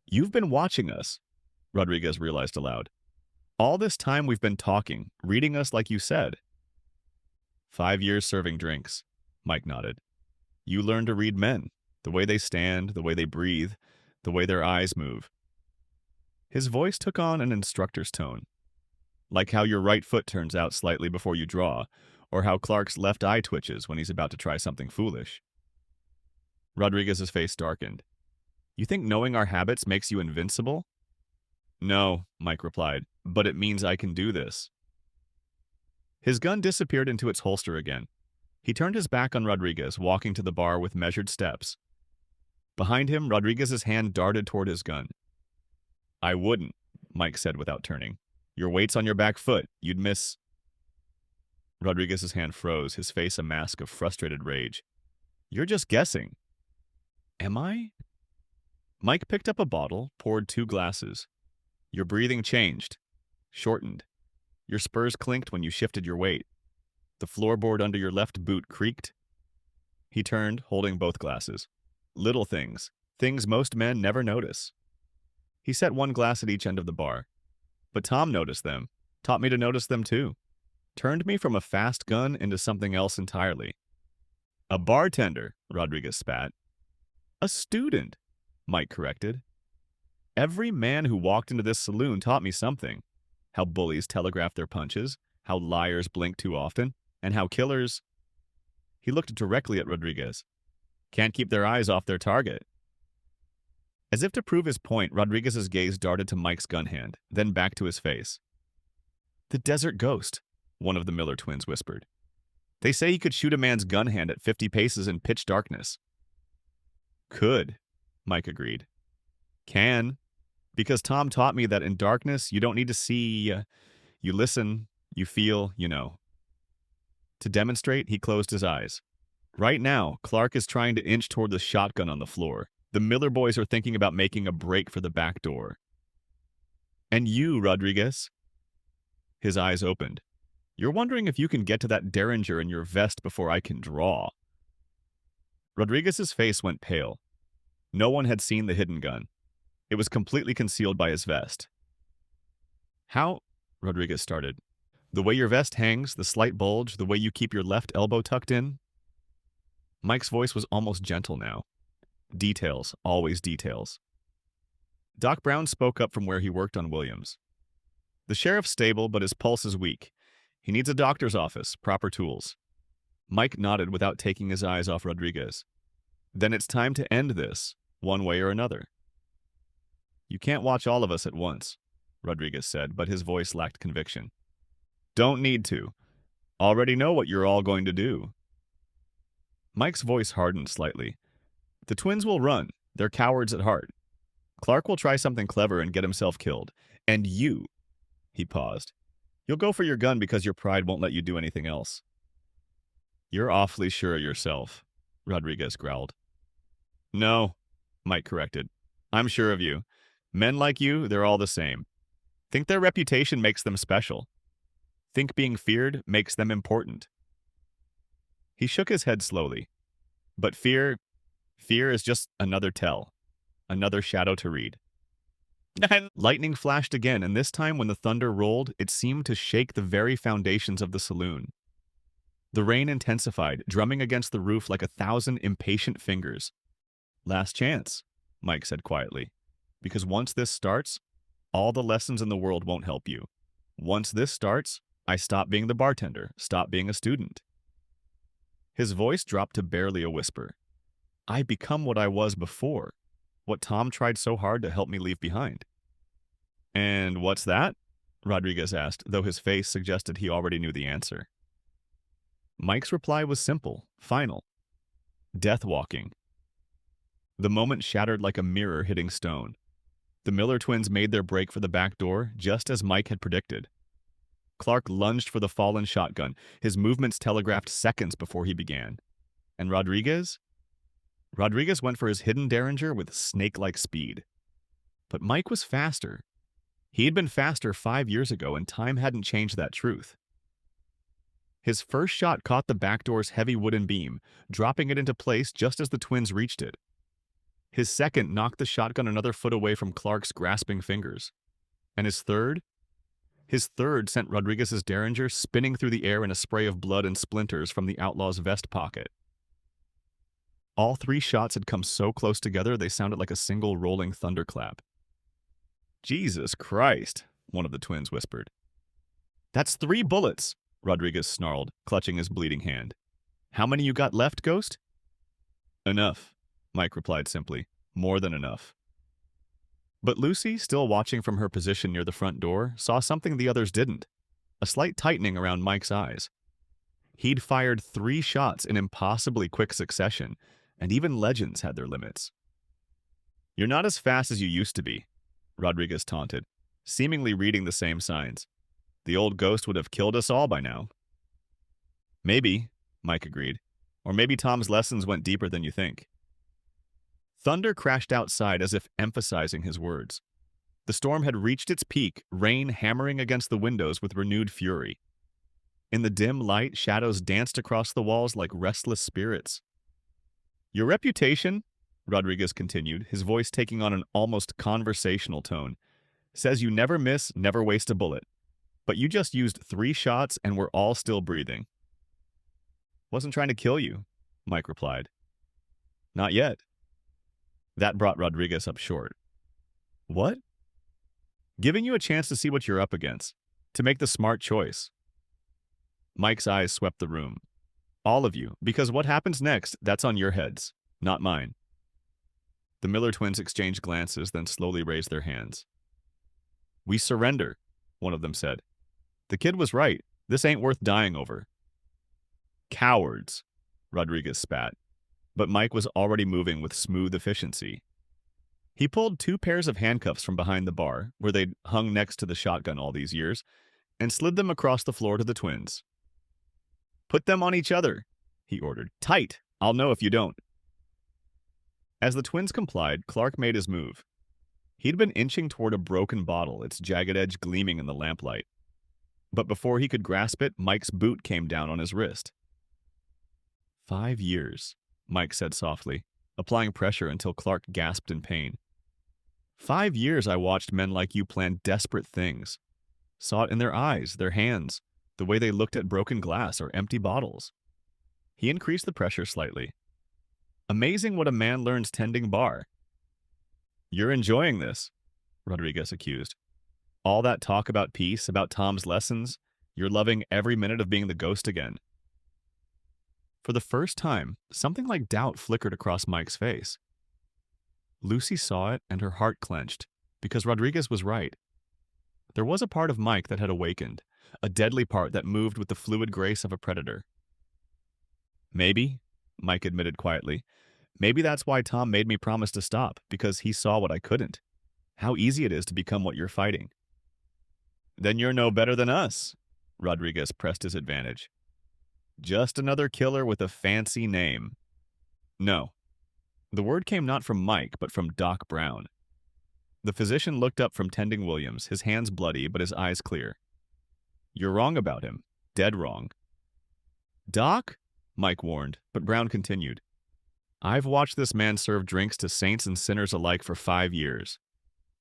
You've been watching us, Rodriguez realized aloud. All this time we've been talking, reading us like you said. 5 years serving drinks, Mike nodded. You learn to read men, the way they stand, the way they breathe, the way their eyes move. His voice took on an instructor's tone. Like how your right foot turns out slightly before you draw, or how Clark's left eye twitches when he's about to try something foolish. Rodriguez's face darkened. You think knowing our habits makes you invincible? No, Mike replied, but it means I can do this. His gun disappeared into its holster again. He turned his back on Rodriguez, walking to the bar with measured steps. Behind him, Rodriguez's hand darted toward his gun. I wouldn't, Mike said without turning. Your weight's on your back foot. You'd miss... Rodriguez's hand froze, his face a mask of frustrated rage. You're just guessing. Am I? Mike picked up a bottle, poured 2 glasses. Your breathing changed, shortened. Your spurs clinked when you shifted your weight. The floorboard under your left boot creaked. He turned, holding both glasses. Little things, things most men never notice. He set 1 glass at each end of the bar. But Tom noticed them, taught me to notice them too. Turned me from a fast gun into something else entirely. A bartender, Rodriguez spat. A student, Mike corrected. Every man who walked into this saloon taught me something. How bullies telegraph their punches, how liars blink too often, and how killers... He looked directly at Rodriguez. Can't keep their eyes off their target. As if to prove his point, Rodriguez's gaze darted to Mike's gun hand, then back to his face. The desert ghost, one of the Miller twins whispered. They say he could shoot a man's gun hand at 50 paces in pitch darkness. Could, Mike agreed. Can, because Tom taught me that in darkness you don't need to see, you listen, you feel, you know. To demonstrate, he closed his eyes. Right now, Clark is trying to inch toward the shotgun on the floor. The Miller boys are thinking about making a break for the back door. And you, Rodriguez? His eyes opened. You're wondering if you can get to that derringer in your vest before I can draw. Rodriguez's face went pale. No one had seen the hidden gun. It was completely concealed by his vest. How? Rodriguez started. The way your vest hangs, the slight bulge, the way you keep your left elbow tucked in? Mike's voice was almost gentle now. Details, always details. Doc Brown spoke up from where he worked on Williams. The sheriff's stable, but his pulse is weak. He needs a doctor's office, proper tools. Mike nodded without taking his eyes off Rodriguez. Then it's time to end this, one way or another. You can't watch all of us at once, Rodriguez said, but his voice lacked conviction. Don't need to. Already know what you're all going to do. Mike's voice hardened slightly. The twins will run. They're cowards at heart. Clark will try something clever and get himself killed. And you, he paused. You'll go for your gun because your pride won't let you do anything else. You're awfully sure of yourself, Rodriguez growled. No, Mike corrected. I'm sure of you. Men like you, they're all the same. Think their reputation makes them special. Think being feared makes them important. He shook his head slowly. But fear is just another tell, another shadow to read. Lightning flashed again, and this time when the thunder rolled, it seemed to shake the very foundations of the saloon. The rain intensified, drumming against the roof like 1,000 impatient fingers. Last chance, Mike said quietly, because once this starts, all the lessons in the world won't help you. Once this starts, I stop being the bartender, stop being a student. His voice dropped to barely a whisper. I become what I was before, what Tom tried so hard to help me leave behind. And what's that? Rodriguez asked, though his face suggested he already knew the answer. Mike's reply was simple, final. Death walking. The moment shattered like a mirror hitting stone. The Miller twins made their break for the back door, just as Mike had predicted. Clark lunged for the fallen shotgun, his movements telegraphed seconds before he began. And Rodriguez? Rodriguez went for his hidden derringer with snake-like speed. But Mike was faster. He had been faster 5 years ago, and time hadn't changed that truth. His first shot caught the back door's heavy wooden beam, dropping it into place just as the twins reached it. His second knocked the shotgun another foot away from Clark's grasping fingers. And his third? His third sent Rodriguez's derringer spinning through the air in a spray of blood and splinters from the outlaw's vest pocket. All 3 shots had come so close together they sounded like a single rolling thunderclap. Jesus Christ, one of the twins whispered. That's 3 bullets, Rodriguez snarled, clutching his bleeding hand. How many you got left, Ghost? Enough, Mike replied simply. More than enough. But Lucy, still watching from her position near the front door, saw something the others didn't. A slight tightening around Mike's eyes. He'd fired 3 shots in impossibly quick succession, and even legends had their limits. You're not as fast as you used to be, Rodriguez taunted, seemingly reading the same signs. The old ghost would have killed us all by now. Maybe, Mike agreed. Or maybe Tom's lessons went deeper than you think. Thunder crashed outside as if emphasizing his words. The storm had reached its peak, rain hammering against the windows with renewed fury. In the dim light, shadows danced across the walls like restless spirits. Your reputation, Rodriguez continued, his voice taking on an almost conversational tone, says you never miss, never waste a bullet. But you just used 3 shots and we're all still breathing. Wasn't trying to kill you, Mike replied. Not yet. That brought Rodriguez up short. What? Giving you a chance to see what you're up against, to make the smart choice. Mike's eyes swept the room. All of you, because what happens next, that's on your heads, not mine. The Miller twins exchanged glances, then slowly raised their hands. We surrender, one of them said. The kid was right. This ain't worth dying over. Cowards, Rodriguez spat. But Mike was already moving with smooth efficiency. He pulled 2 pairs of handcuffs from behind the bar, where they'd hung next to the shotgun all these years, and slid them across the floor to the twins. Put them on each other, he ordered. Tight! I'll know if you don't. As the twins complied, Clark made his move. He'd been inching toward a broken bottle, its jagged edge gleaming in the lamplight. But before he could grasp it, Mike's boot came down on his wrist. 5 years, Mike said softly, applying pressure until Clark gasped in pain. 5 years I watched men like you plan desperate things. Saw it in their eyes, their hands, the way they looked at broken glass or empty bottles. He increased the pressure slightly. Amazing what a man learns tending bar. You're enjoying this, Rodriguez accused. All that talk about peace, about Tom's lessons, you're loving every minute of being the ghost again. For the first time, something like doubt flickered across Mike's face. Lucy saw it and her heart clenched, because Rodriguez was right. There was a part of Mike that had awakened, a deadly part that moved with the fluid grace of a predator. Maybe, Mike admitted quietly, maybe that's why Tom made me promise to stop, because he saw what I couldn't. How easy it is to become what you're fighting. Then you're no better than us, Rodriguez pressed his advantage. Just another killer with a fancy name. No. The word came not from Mike, but from Doc Brown. The physician looked up from tending Williams, his hands bloody, but his eyes clear. You're wrong about him. Dead wrong. Doc? Mike warned, but Brown continued. I've watched this man serve drinks to saints and sinners alike for 5 years.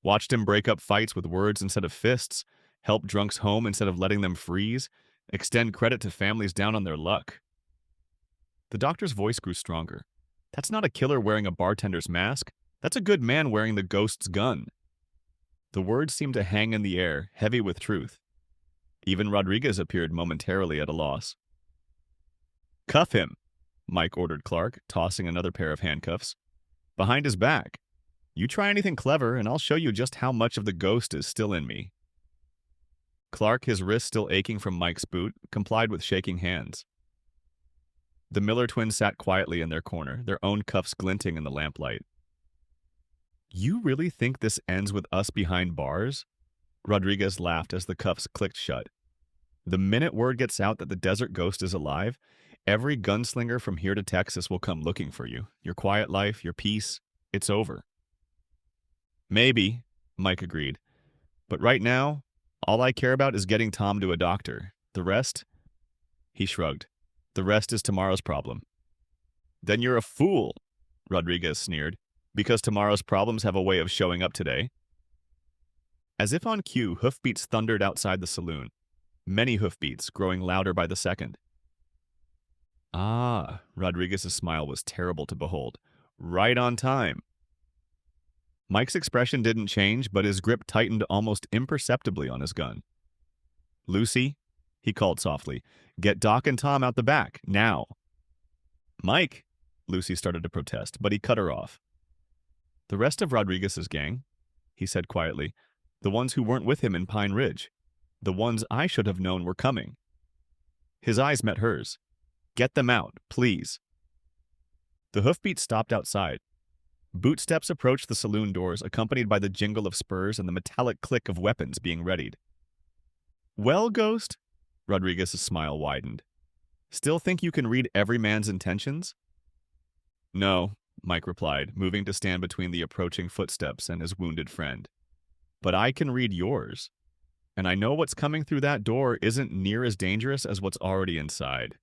Watched him break up fights with words instead of fists, help drunks home instead of letting them freeze, extend credit to families down on their luck. The doctor's voice grew stronger. That's not a killer wearing a bartender's mask. That's a good man wearing the ghost's gun. The words seemed to hang in the air, heavy with truth. Even Rodriguez appeared momentarily at a loss. Cuff him, Mike ordered Clark, tossing another pair of handcuffs. Behind his back. You try anything clever, and I'll show you just how much of the ghost is still in me. Clark, his wrist still aching from Mike's boot, complied with shaking hands. The Miller twins sat quietly in their corner, their own cuffs glinting in the lamplight. You really think this ends with us behind bars? Rodriguez laughed as the cuffs clicked shut. The minute word gets out that the desert ghost is alive, every gunslinger from here to Texas will come looking for you. Your quiet life, your peace, it's over. Maybe, Mike agreed. But right now, all I care about is getting Tom to a doctor. The rest? He shrugged. The rest is tomorrow's problem. Then you're a fool, Rodriguez sneered, because tomorrow's problems have a way of showing up today. As if on cue, hoofbeats thundered outside the saloon. Many hoofbeats, growing louder by the second. Ah, Rodriguez's smile was terrible to behold. Right on time. Mike's expression didn't change, but his grip tightened almost imperceptibly on his gun. Lucy, he called softly, get Doc and Tom out the back, now. Mike, Lucy started to protest, but he cut her off. The rest of Rodriguez's gang, he said quietly, the ones who weren't with him in Pine Ridge, the ones I should have known were coming. His eyes met hers. Get them out, please. The hoofbeats stopped outside. Bootsteps approached the saloon doors, accompanied by the jingle of spurs and the metallic click of weapons being readied. Well, Ghost? Rodriguez's smile widened. Still think you can read every man's intentions? No, Mike replied, moving to stand between the approaching footsteps and his wounded friend. But I can read yours. And I know what's coming through that door isn't near as dangerous as what's already inside.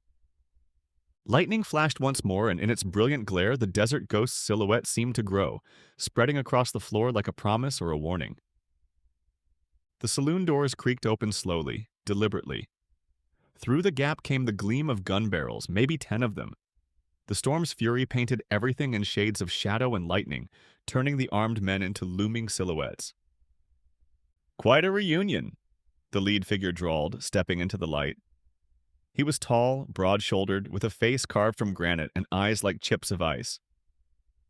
Lightning flashed once more, and in its brilliant glare, the desert ghost's silhouette seemed to grow, spreading across the floor like a promise or a warning. The saloon doors creaked open slowly, deliberately. Through the gap came the gleam of gun barrels, maybe 10 of them. The storm's fury painted everything in shades of shadow and lightning, turning the armed men into looming silhouettes. Quite a reunion, the lead figure drawled, stepping into the light. He was tall, broad-shouldered, with a face carved from granite and eyes like chips of ice.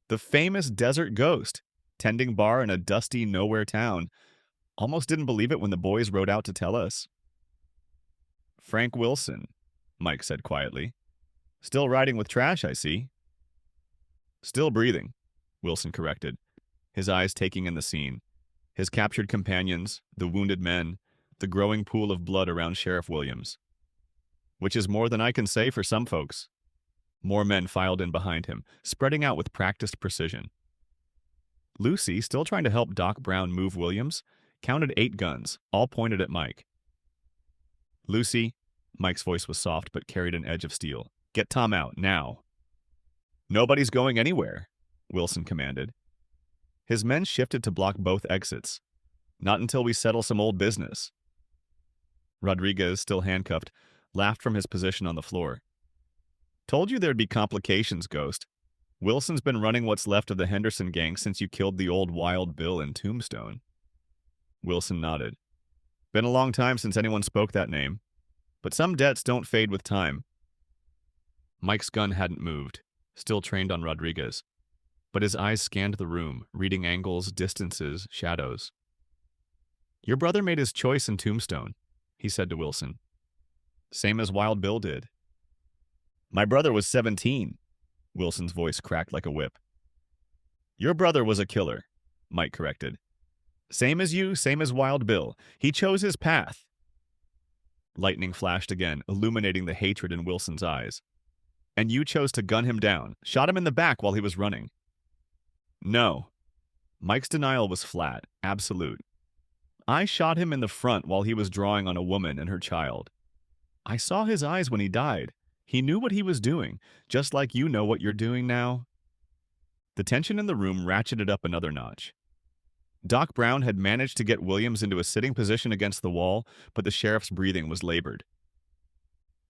The famous desert ghost, tending bar in a dusty nowhere town. Almost didn't believe it when the boys rode out to tell us. Frank Wilson, Mike said quietly. Still riding with trash, I see. Still breathing, Wilson corrected, his eyes taking in the scene. His captured companions, the wounded men, the growing pool of blood around Sheriff Williams. Which is more than I can say for some folks. More men filed in behind him, spreading out with practiced precision. Lucy, still trying to help Doc Brown move Williams, counted 8 guns, all pointed at Mike. Lucy, Mike's voice was soft but carried an edge of steel. Get Tom out, now. Nobody's going anywhere, Wilson commanded. His men shifted to block both exits. Not until we settle some old business. Rodriguez, still handcuffed, laughed from his position on the floor. Told you there'd be complications, Ghost. Wilson's been running what's left of the Henderson gang since you killed the old Wild Bill in Tombstone. Wilson nodded. Been a long time since anyone spoke that name. But some debts don't fade with time. Mike's gun hadn't moved, still trained on Rodriguez. But his eyes scanned the room, reading angles, distances, shadows. Your brother made his choice in Tombstone, he said to Wilson. Same as Wild Bill did. My brother was 17. Wilson's voice cracked like a whip. Your brother was a killer, Mike corrected. Same as you, same as Wild Bill. He chose his path. Lightning flashed again, illuminating the hatred in Wilson's eyes. And you chose to gun him down, shot him in the back while he was running. No. Mike's denial was flat, absolute. I shot him in the front while he was drawing on a woman and her child. I saw his eyes when he died. He knew what he was doing, just like you know what you're doing now. The tension in the room ratcheted up another notch. Doc Brown had managed to get Williams into a sitting position against the wall, but the sheriff's breathing was labored.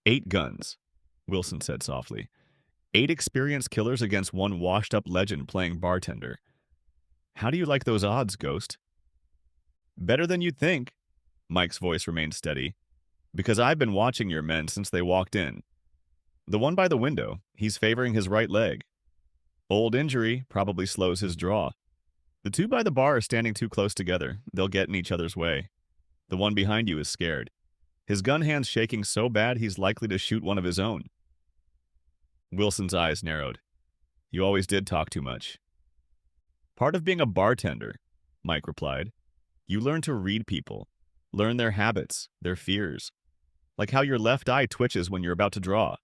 8 guns, Wilson said softly. 8 experienced killers against one washed-up legend playing bartender. How do you like those odds, Ghost? Better than you'd think. Mike's voice remained steady. Because I've been watching your men since they walked in. The one by the window, he's favoring his right leg. Old injury probably slows his draw. The 2 by the bar are standing too close together. They'll get in each other's way. The one behind you is scared. His gun hand's shaking so bad he's likely to shoot one of his own. Wilson's eyes narrowed. You always did talk too much. Part of being a bartender, Mike replied. You learn to read people, learn their habits, their fears. Like how your left eye twitches when you're about to draw.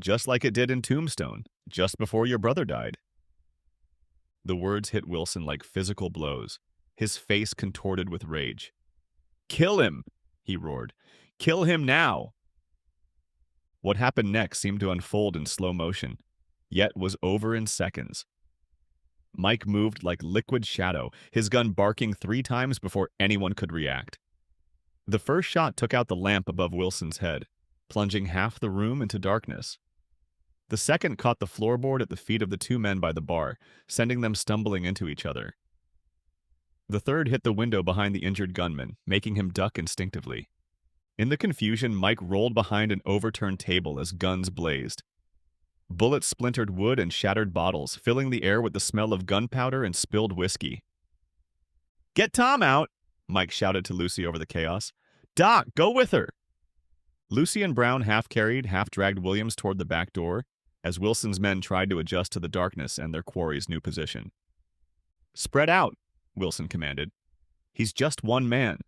Just like it did in Tombstone, just before your brother died. The words hit Wilson like physical blows. His face contorted with rage. Kill him, he roared. Kill him now! What happened next seemed to unfold in slow motion, yet was over in seconds. Mike moved like liquid shadow, his gun barking 3 times before anyone could react. The first shot took out the lamp above Wilson's head, plunging half the room into darkness. The second caught the floorboard at the feet of the 2 men by the bar, sending them stumbling into each other. The third hit the window behind the injured gunman, making him duck instinctively. In the confusion, Mike rolled behind an overturned table as guns blazed. Bullets splintered wood and shattered bottles, filling the air with the smell of gunpowder and spilled whiskey. Get Tom out, Mike shouted to Lucy over the chaos. Doc, go with her! Lucy and Brown half-carried, half-dragged Williams toward the back door, as Wilson's men tried to adjust to the darkness and their quarry's new position. Spread out, Wilson commanded. He's just one man.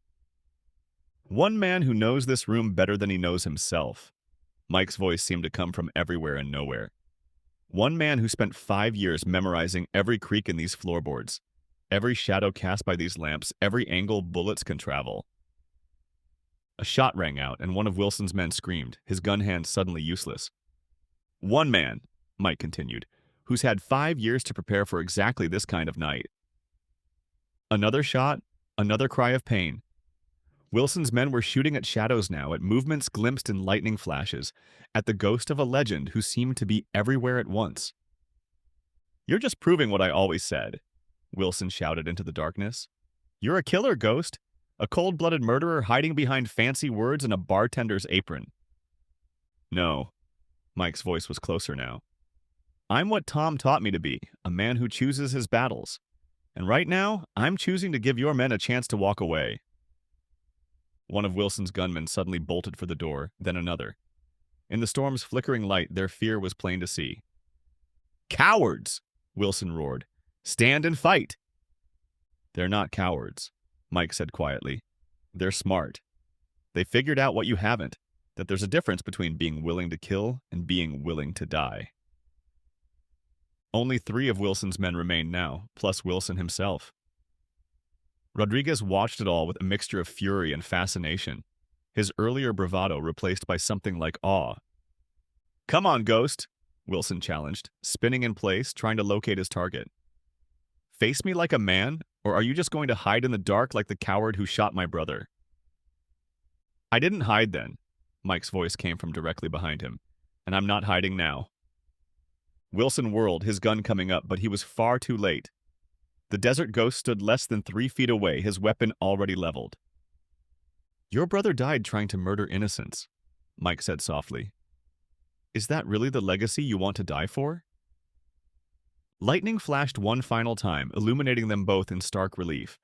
One man who knows this room better than he knows himself. Mike's voice seemed to come from everywhere and nowhere. One man who spent 5 years memorizing every creak in these floorboards, every shadow cast by these lamps, every angle bullets can travel. A shot rang out, and one of Wilson's men screamed, his gun hand suddenly useless. One man, Mike continued, who's had 5 years to prepare for exactly this kind of night. Another shot, another cry of pain. Wilson's men were shooting at shadows now, at movements glimpsed in lightning flashes, at the ghost of a legend who seemed to be everywhere at once. You're just proving what I always said, Wilson shouted into the darkness. You're a killer, Ghost, a cold-blooded murderer hiding behind fancy words and a bartender's apron. No, Mike's voice was closer now. I'm what Tom taught me to be, a man who chooses his battles. And right now, I'm choosing to give your men a chance to walk away. One of Wilson's gunmen suddenly bolted for the door, then another. In the storm's flickering light, their fear was plain to see. Cowards! Wilson roared. Stand and fight! They're not cowards, Mike said quietly. They're smart. They figured out what you haven't, that there's a difference between being willing to kill and being willing to die. Only 3 of Wilson's men remained now, plus Wilson himself. Rodriguez watched it all with a mixture of fury and fascination, his earlier bravado replaced by something like awe. Come on, Ghost, Wilson challenged, spinning in place, trying to locate his target. Face me like a man, or are you just going to hide in the dark like the coward who shot my brother? I didn't hide then, Mike's voice came from directly behind him, and I'm not hiding now. Wilson whirled, his gun coming up, but he was far too late. The desert ghost stood less than 3 feet away, his weapon already leveled. Your brother died trying to murder innocents, Mike said softly. Is that really the legacy you want to die for? Lightning flashed one final time, illuminating them both in stark relief.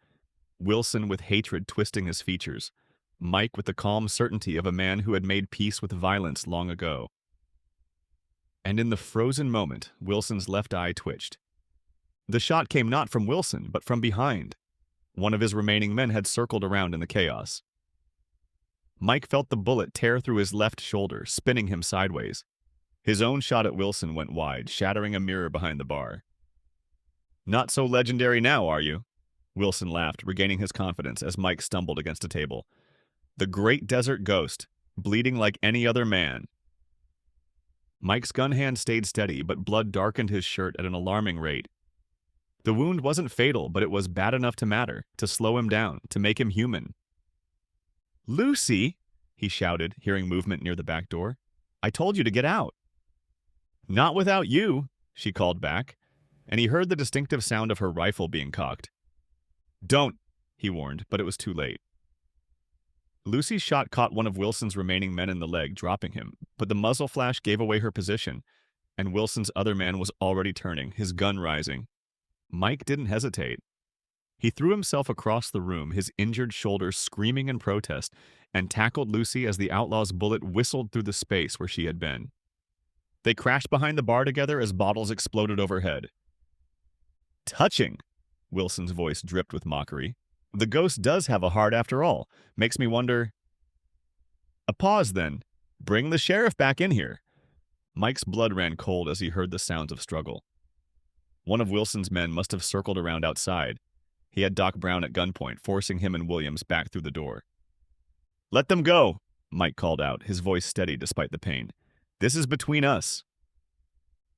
Wilson with hatred twisting his features, Mike with the calm certainty of a man who had made peace with violence long ago. And in the frozen moment, Wilson's left eye twitched. The shot came not from Wilson, but from behind. One of his remaining men had circled around in the chaos. Mike felt the bullet tear through his left shoulder, spinning him sideways. His own shot at Wilson went wide, shattering a mirror behind the bar. Not so legendary now, are you? Wilson laughed, regaining his confidence as Mike stumbled against a table. The great desert ghost, bleeding like any other man. Mike's gun hand stayed steady, but blood darkened his shirt at an alarming rate. The wound wasn't fatal, but it was bad enough to matter, to slow him down, to make him human. "Lucy!" he shouted, hearing movement near the back door. "I told you to get out." "Not without you," she called back, and he heard the distinctive sound of her rifle being cocked. "Don't," he warned, but it was too late. Lucy's shot caught one of Wilson's remaining men in the leg, dropping him, but the muzzle flash gave away her position, and Wilson's other man was already turning, his gun rising. Mike didn't hesitate. He threw himself across the room, his injured shoulder screaming in protest, and tackled Lucy as the outlaw's bullet whistled through the space where she had been. They crashed behind the bar together as bottles exploded overhead. "Touching," Wilson's voice dripped with mockery. "The ghost does have a heart after all. Makes me wonder—" A pause then. "Bring the sheriff back in here." Mike's blood ran cold as he heard the sounds of struggle. One of Wilson's men must have circled around outside. He had Doc Brown at gunpoint, forcing him and Williams back through the door. "Let them go," Mike called out, his voice steady despite the pain. "This is between us."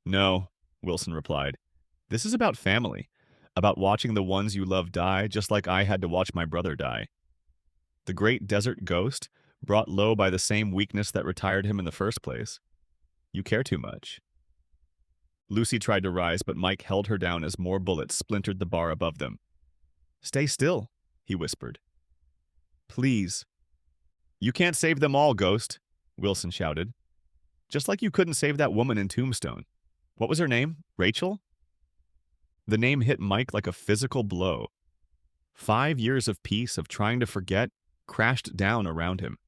"No," Wilson replied. "This is about family, about watching the ones you love die just like I had to watch my brother die. The great desert ghost, brought low by the same weakness that retired him in the first place. You care too much." Lucy tried to rise, but Mike held her down as more bullets splintered the bar above them. "Stay still," he whispered. "Please." "You can't save them all, Ghost," Wilson shouted. "Just like you couldn't save that woman in Tombstone. What was her name? Rachel?" The name hit Mike like a physical blow. 5 years of peace, of trying to forget, crashed down around him.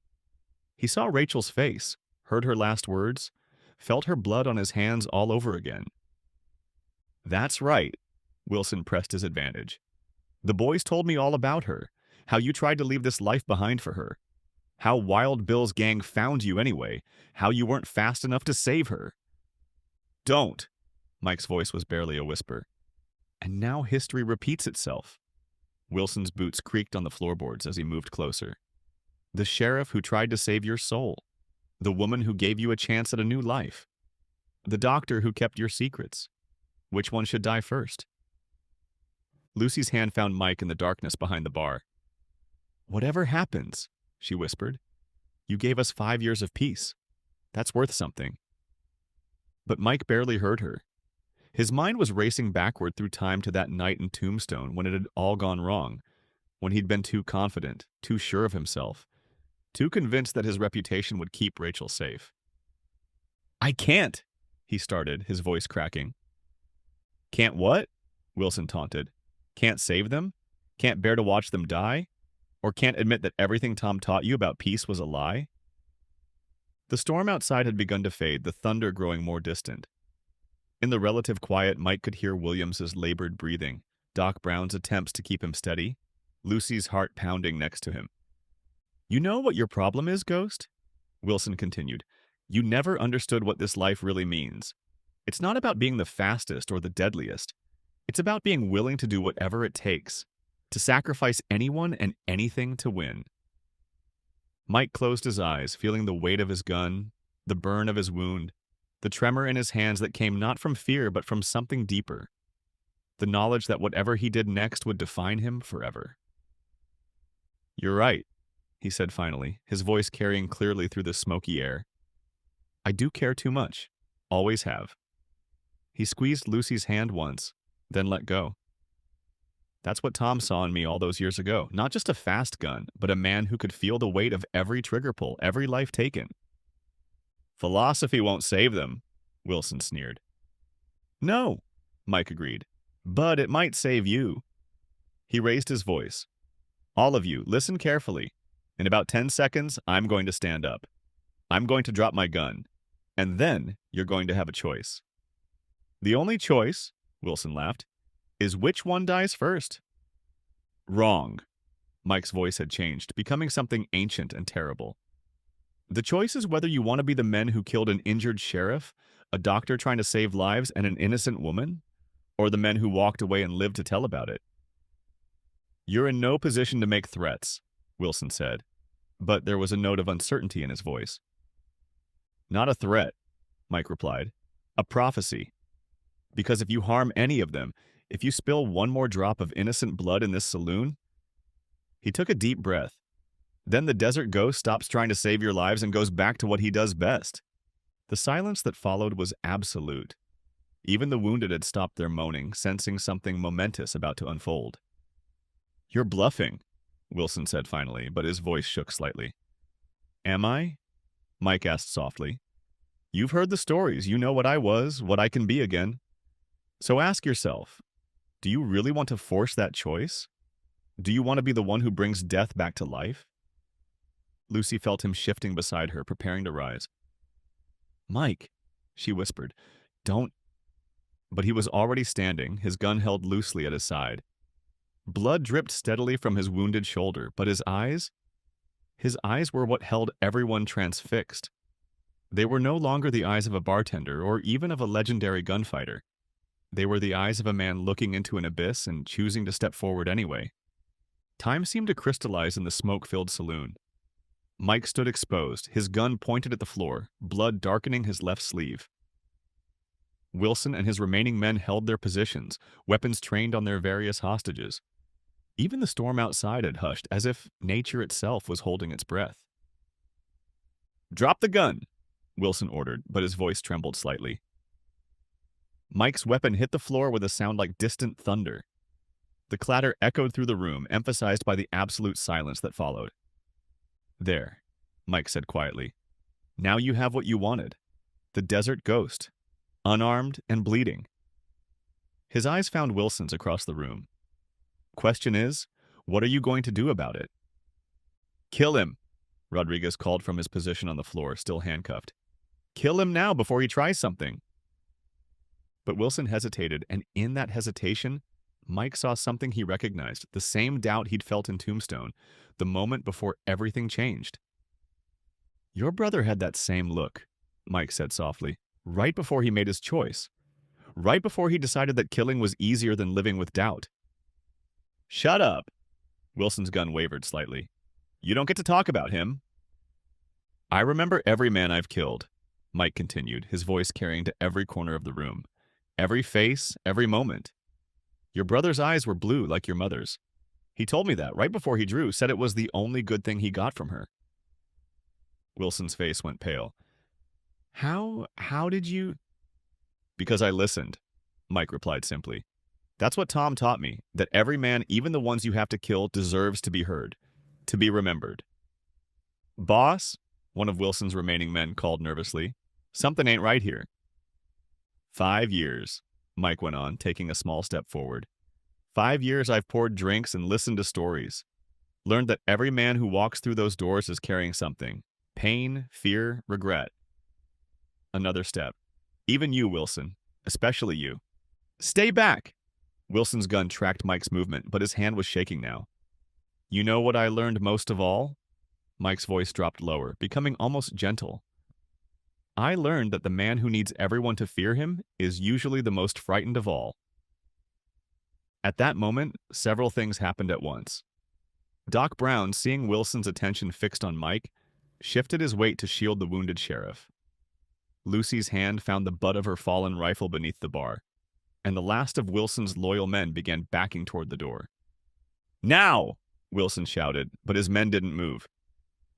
He saw Rachel's face, heard her last words, felt her blood on his hands all over again. "That's right," Wilson pressed his advantage. "The boys told me all about her, how you tried to leave this life behind for her, how Wild Bill's gang found you anyway, how you weren't fast enough to save her." "Don't," Mike's voice was barely a whisper. And now history repeats itself. Wilson's boots creaked on the floorboards as he moved closer. The sheriff who tried to save your soul. The woman who gave you a chance at a new life. The doctor who kept your secrets. Which one should die first? Lucy's hand found Mike in the darkness behind the bar. "Whatever happens," she whispered, "you gave us 5 years of peace. That's worth something." But Mike barely heard her. His mind was racing backward through time to that night in Tombstone when it had all gone wrong, when he'd been too confident, too sure of himself, too convinced that his reputation would keep Rachel safe. "I can't," he started, his voice cracking. "Can't what?" Wilson taunted. "Can't save them? Can't bear to watch them die? Or can't admit that everything Tom taught you about peace was a lie?" The storm outside had begun to fade, the thunder growing more distant. In the relative quiet, Mike could hear Williams's labored breathing, Doc Brown's attempts to keep him steady, Lucy's heart pounding next to him. "You know what your problem is, Ghost?" Wilson continued. "You never understood what this life really means. It's not about being the fastest or the deadliest. It's about being willing to do whatever it takes, to sacrifice anyone and anything to win." Mike closed his eyes, feeling the weight of his gun, the burn of his wound, the tremor in his hands that came not from fear but from something deeper, the knowledge that whatever he did next would define him forever. "You're right," he said finally, his voice carrying clearly through the smoky air. "I do care too much. Always have." He squeezed Lucy's hand once, then let go. "That's what Tom saw in me all those years ago. Not just a fast gun, but a man who could feel the weight of every trigger pull, every life taken." "Philosophy won't save them," Wilson sneered. "No," Mike agreed, "but it might save you." He raised his voice. "All of you, listen carefully. In about 10 seconds, I'm going to stand up. I'm going to drop my gun. And then you're going to have a choice." "The only choice," Wilson laughed, "is which one dies first." "Wrong." Mike's voice had changed, becoming something ancient and terrible. "The choice is whether you want to be the men who killed an injured sheriff, a doctor trying to save lives, and an innocent woman, or the men who walked away and lived to tell about it." "You're in no position to make threats," Wilson said, but there was a note of uncertainty in his voice. "Not a threat," Mike replied. A prophecy. Because if you harm any of them, if you spill one more drop of innocent blood in this saloon. He took a deep breath. Then the desert ghost stops trying to save your lives and goes back to what he does best. The silence that followed was absolute. Even the wounded had stopped their moaning, sensing something momentous about to unfold. You're bluffing, Wilson said finally, but his voice shook slightly. Am I? Mike asked softly. You've heard the stories. You know what I was, what I can be again. So ask yourself, do you really want to force that choice? Do you want to be the one who brings death back to life? Lucy felt him shifting beside her, preparing to rise. Mike, she whispered, don't. But he was already standing, his gun held loosely at his side. Blood dripped steadily from his wounded shoulder, but his eyes were what held everyone transfixed. They were no longer the eyes of a bartender or even of a legendary gunfighter. They were the eyes of a man looking into an abyss and choosing to step forward anyway. Time seemed to crystallize in the smoke-filled saloon. Mike stood exposed, his gun pointed at the floor, blood darkening his left sleeve. Wilson and his remaining men held their positions, weapons trained on their various hostages. Even the storm outside had hushed, as if nature itself was holding its breath. Drop the gun, Wilson ordered, but his voice trembled slightly. Mike's weapon hit the floor with a sound like distant thunder. The clatter echoed through the room, emphasized by the absolute silence that followed. There, Mike said quietly. Now you have what you wanted. The desert ghost. Unarmed and bleeding. His eyes found Wilson's across the room. Question is, what are you going to do about it? Kill him, Rodriguez called from his position on the floor, still handcuffed. Kill him now before he tries something. But Wilson hesitated, and in that hesitation, Mike saw something he recognized, the same doubt he'd felt in Tombstone, the moment before everything changed. Your brother had that same look, Mike said softly, right before he made his choice. Right before he decided that killing was easier than living with doubt. Shut up! Wilson's gun wavered slightly. You don't get to talk about him. I remember every man I've killed, Mike continued, his voice carrying to every corner of the room. Every face, every moment. Your brother's eyes were blue like your mother's. He told me that right before he drew, said it was the only good thing he got from her. Wilson's face went pale. How did you? Because I listened, Mike replied simply. That's what Tom taught me, that every man, even the ones you have to kill, deserves to be heard, to be remembered. Boss, one of Wilson's remaining men called nervously, something ain't right here. 5 years, Mike went on, taking a small step forward. 5 years I've poured drinks and listened to stories. Learned that every man who walks through those doors is carrying something. Pain, fear, regret. Another step. Even you, Wilson. Especially you. Stay back! Wilson's gun tracked Mike's movement, but his hand was shaking now. You know what I learned most of all? Mike's voice dropped lower, becoming almost gentle. I learned that the man who needs everyone to fear him is usually the most frightened of all. At that moment, several things happened at once. Doc Brown, seeing Wilson's attention fixed on Mike, shifted his weight to shield the wounded sheriff. Lucy's hand found the butt of her fallen rifle beneath the bar, and the last of Wilson's loyal men began backing toward the door. Now! Wilson shouted, but his men didn't move.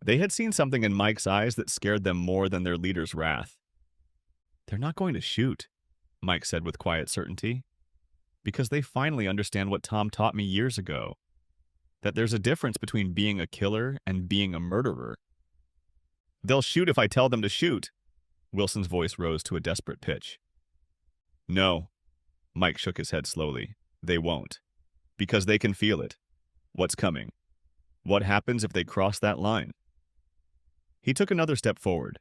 They had seen something in Mike's eyes that scared them more than their leader's wrath. They're not going to shoot, Mike said with quiet certainty, because they finally understand what Tom taught me years ago, that there's a difference between being a killer and being a murderer. They'll shoot if I tell them to shoot. Wilson's voice rose to a desperate pitch. No, Mike shook his head slowly. They won't. Because they can feel it. What's coming? What happens if they cross that line? He took another step forward.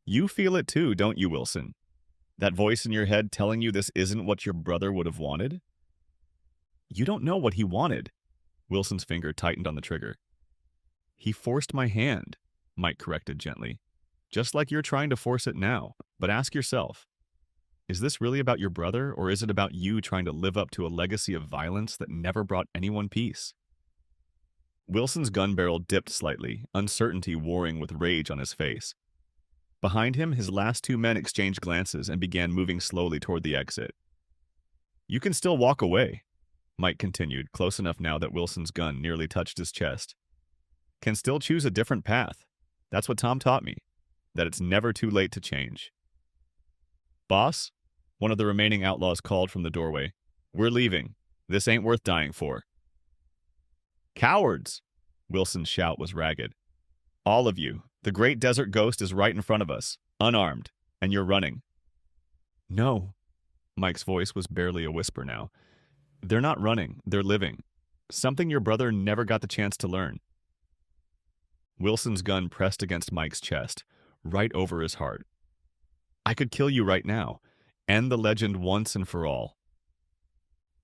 You feel it too, don't you, Wilson? That voice in your head telling you this isn't what your brother would have wanted? You don't know what he wanted. Wilson's finger tightened on the trigger. He forced my hand, Mike corrected gently. Just like you're trying to force it now. But ask yourself, is this really about your brother, or is it about you trying to live up to a legacy of violence that never brought anyone peace? Wilson's gun barrel dipped slightly, uncertainty warring with rage on his face. Behind him, his last two men exchanged glances and began moving slowly toward the exit. You can still walk away, Mike continued, close enough now that Wilson's gun nearly touched his chest. Can still choose a different path. That's what Tom taught me, that it's never too late to change. Boss? One of the remaining outlaws called from the doorway. We're leaving. This ain't worth dying for. Cowards! Wilson's shout was ragged. All of you. The great desert ghost is right in front of us, unarmed, and you're running. No. Mike's voice was barely a whisper now. They're not running, they're living. Something your brother never got the chance to learn. Wilson's gun pressed against Mike's chest, right over his heart. I could kill you right now, end the legend once and for all.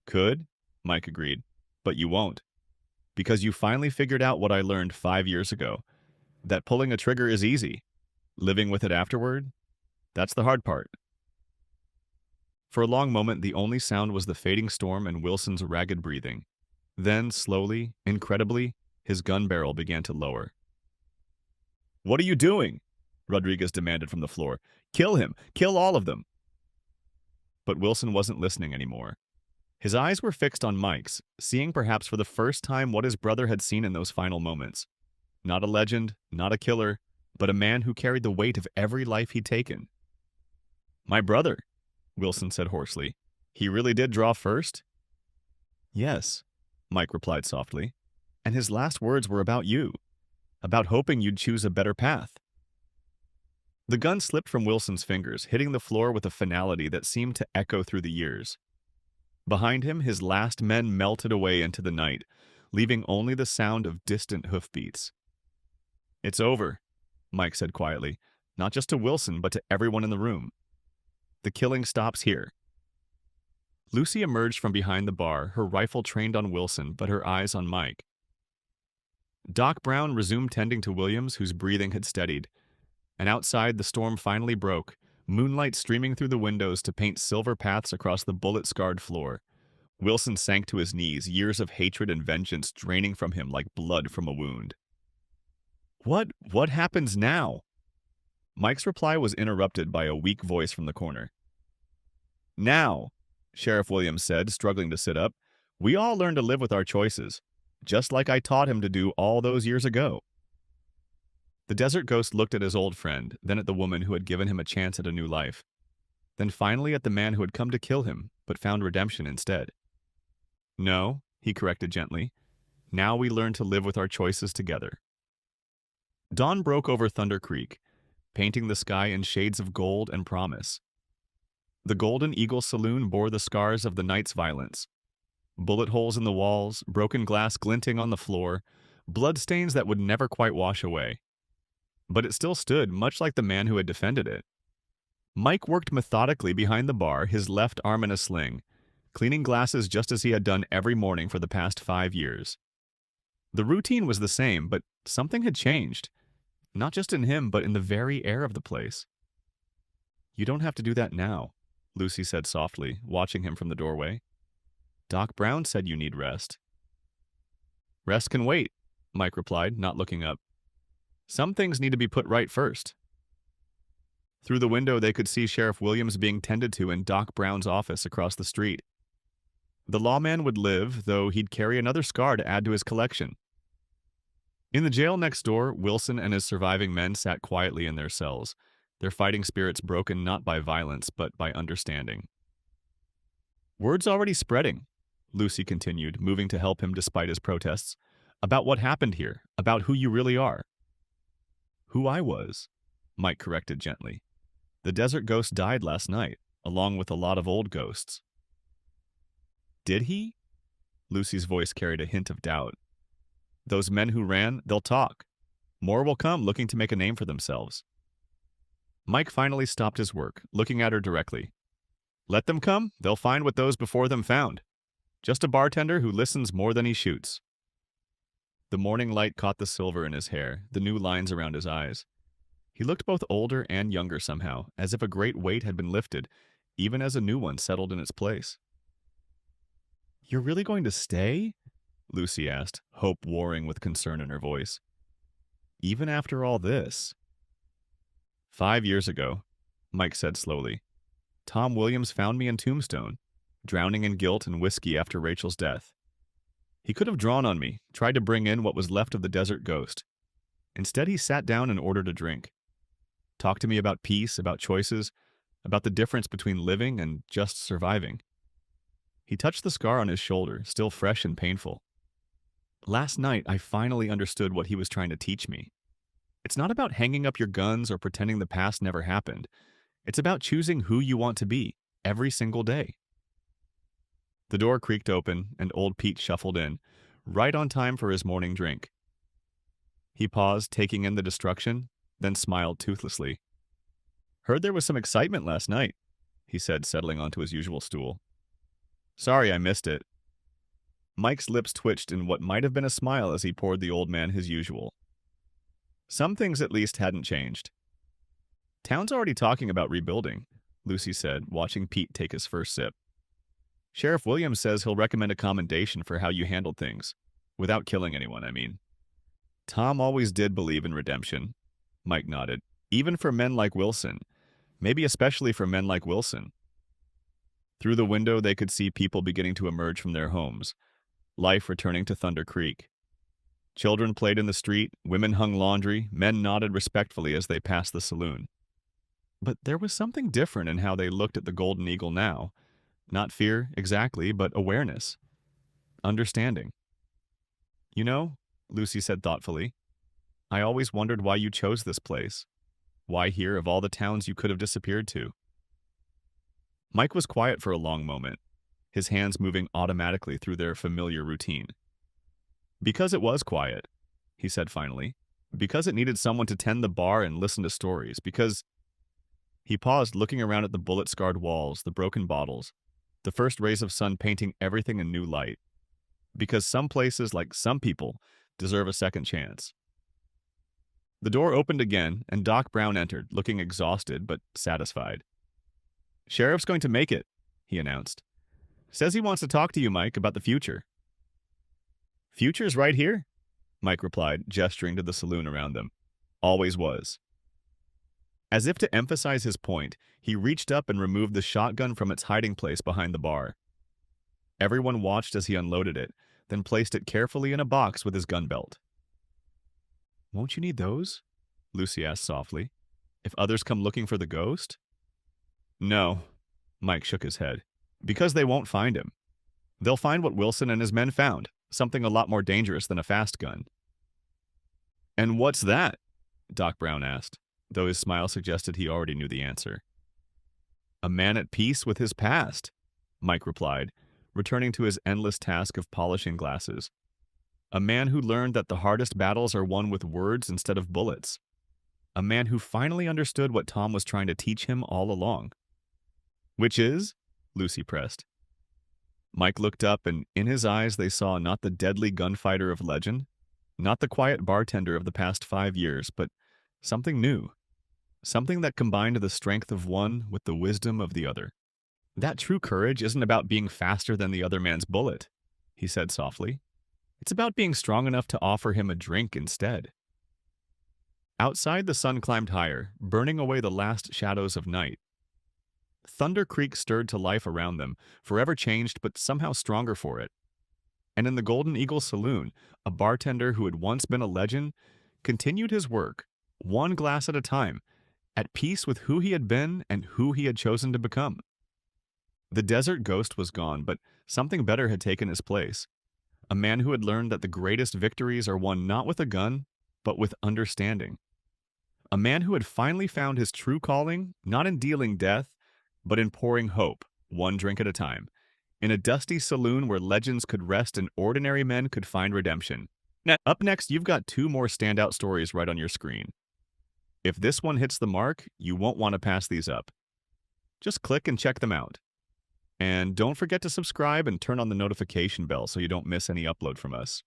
Could, Mike agreed, but you won't. Because you finally figured out what I learned 5 years ago, that pulling a trigger is easy. Living with it afterward, that's the hard part. For a long moment, the only sound was the fading storm and Wilson's ragged breathing. Then, slowly, incredibly, his gun barrel began to lower. What are you doing? Rodriguez demanded from the floor. Kill him! Kill all of them! But Wilson wasn't listening anymore. His eyes were fixed on Mike's, seeing perhaps for the first time what his brother had seen in those final moments. Not a legend, not a killer, but a man who carried the weight of every life he'd taken. My brother, Wilson said hoarsely. He really did draw first? Yes, Mike replied softly. And his last words were about you, about hoping you'd choose a better path. The gun slipped from Wilson's fingers, hitting the floor with a finality that seemed to echo through the years. Behind him, his last men melted away into the night, leaving only the sound of distant hoofbeats. It's over, Mike said quietly, not just to Wilson, but to everyone in the room. The killing stops here. Lucy emerged from behind the bar, her rifle trained on Wilson, but her eyes on Mike. Doc Brown resumed tending to Williams, whose breathing had steadied, and outside the storm finally broke, moonlight streaming through the windows to paint silver paths across the bullet-scarred floor. Wilson sank to his knees, years of hatred and vengeance draining from him like blood from a wound. What happens now? Mike's reply was interrupted by a weak voice from the corner. Now, Sheriff Williams said, struggling to sit up, we all learn to live with our choices, just like I taught him to do all those years ago. The desert ghost looked at his old friend, then at the woman who had given him a chance at a new life, then finally at the man who had come to kill him, but found redemption instead. No, he corrected gently. Now we learn to live with our choices together. Dawn broke over Thunder Creek, painting the sky in shades of gold and promise. The Golden Eagle Saloon bore the scars of the night's violence. Bullet holes in the walls, broken glass glinting on the floor, bloodstains that would never quite wash away. But it still stood, much like the man who had defended it. Mike worked methodically behind the bar, his left arm in a sling, cleaning glasses just as he had done every morning for the past 5 years. The routine was the same, but something had changed. Not just in him, but in the very air of the place. You don't have to do that now, Lucy said softly, watching him from the doorway. Doc Brown said you need rest. Rest can wait, Mike replied, not looking up. Some things need to be put right first. Through the window, they could see Sheriff Williams being tended to in Doc Brown's office across the street. The lawman would live, though he'd carry another scar to add to his collection. In the jail next door, Wilson and his surviving men sat quietly in their cells, their fighting spirits broken not by violence, but by understanding. Word's already spreading, Lucy continued, moving to help him despite his protests, about what happened here, about who you really are. Who I was, Mike corrected gently. The desert ghost died last night, along with a lot of old ghosts. Did he? Lucy's voice carried a hint of doubt. Those men who ran, they'll talk. More will come looking to make a name for themselves. Mike finally stopped his work, looking at her directly. Let them come, they'll find what those before them found. Just a bartender who listens more than he shoots. The morning light caught the silver in his hair, the new lines around his eyes. He looked both older and younger somehow, as if a great weight had been lifted, even as a new one settled in its place. You're really going to stay? Lucy asked, hope warring with concern in her voice. Even after all this? 5 years ago, Mike said slowly, Tom Williams found me in Tombstone, drowning in guilt and whiskey after Rachel's death. He could have drawn on me, tried to bring in what was left of the desert ghost. Instead, he sat down and ordered a drink. Talked to me about peace, about choices, about the difference between living and just surviving. He touched the scar on his shoulder, still fresh and painful. Last night, I finally understood what he was trying to teach me. It's not about hanging up your guns or pretending the past never happened. It's about choosing who you want to be, every single day. The door creaked open, and old Pete shuffled in, right on time for his morning drink. He paused, taking in the destruction, then smiled toothlessly. Heard there was some excitement last night, he said, settling onto his usual stool. Sorry I missed it. Mike's lips twitched in what might have been a smile as he poured the old man his usual. Some things at least hadn't changed. Town's already talking about rebuilding, Lucy said, watching Pete take his first sip. Sheriff Williams says he'll recommend a commendation for how you handled things. Without killing anyone, I mean. Tom always did believe in redemption, Mike nodded. Even for men like Wilson. Maybe especially for men like Wilson. Through the window, they could see people beginning to emerge from their homes. Life returning to Thunder Creek. Children played in the street, women hung laundry, men nodded respectfully as they passed the saloon. But there was something different in how they looked at the Golden Eagle now. Not fear, exactly, but awareness. Understanding. You know, Lucy said thoughtfully, I always wondered why you chose this place. Why here of all the towns you could have disappeared to? Mike was quiet for a long moment, his hands moving automatically through their familiar routine. Because it was quiet, he said finally. Because it needed someone to tend the bar and listen to stories. Because... He paused, looking around at the bullet-scarred walls, the broken bottles, the first rays of sun painting everything in new light. Because some places, like some people, deserve a second chance. The door opened again, and Doc Brown entered, looking exhausted but satisfied. Sheriff's going to make it, he announced. Says he wants to talk to you, Mike, about the future. Future's right here, Mike replied, gesturing to the saloon around them. Always was. As if to emphasize his point, he reached up and removed the shotgun from its hiding place behind the bar. Everyone watched as he unloaded it, then placed it carefully in a box with his gun belt. Won't you need those? Lucy asked softly. If others come looking for the ghost? No, Mike shook his head. Because they won't find him. They'll find what Wilson and his men found, something a lot more dangerous than a fast gun. And what's that? Doc Brown asked, though his smile suggested he already knew the answer. A man at peace with his past, Mike replied, returning to his endless task of polishing glasses. A man who learned that the hardest battles are won with words instead of bullets. A man who finally understood what Tom was trying to teach him all along. Which is? Lucy pressed. Mike looked up, and in his eyes they saw not the deadly gunfighter of legend, not the quiet bartender of the past 5 years, but something new. Something that combined the strength of one with the wisdom of the other. That true courage isn't about being faster than the other man's bullet, he said softly. It's about being strong enough to offer him a drink instead. Outside, the sun climbed higher, burning away the last shadows of night. Thunder Creek stirred to life around them, forever changed but somehow stronger for it. And in the Golden Eagle Saloon, a bartender who had once been a legend continued his work, one glass at a time, at peace with who he had been and who he had chosen to become. The desert ghost was gone, but something better had taken his place. A man who had learned that the greatest victories are won not with a gun, but with understanding. A man who had finally found his true calling, not in dealing death, but in pouring hope, one drink at a time, in a dusty saloon where legends could rest and ordinary men could find redemption. Up next, you've got 2 more standout stories right on your screen. If this one hits the mark, you won't want to pass these up. Just click and check them out. And don't forget to subscribe and turn on the notification bell so you don't miss any upload from us.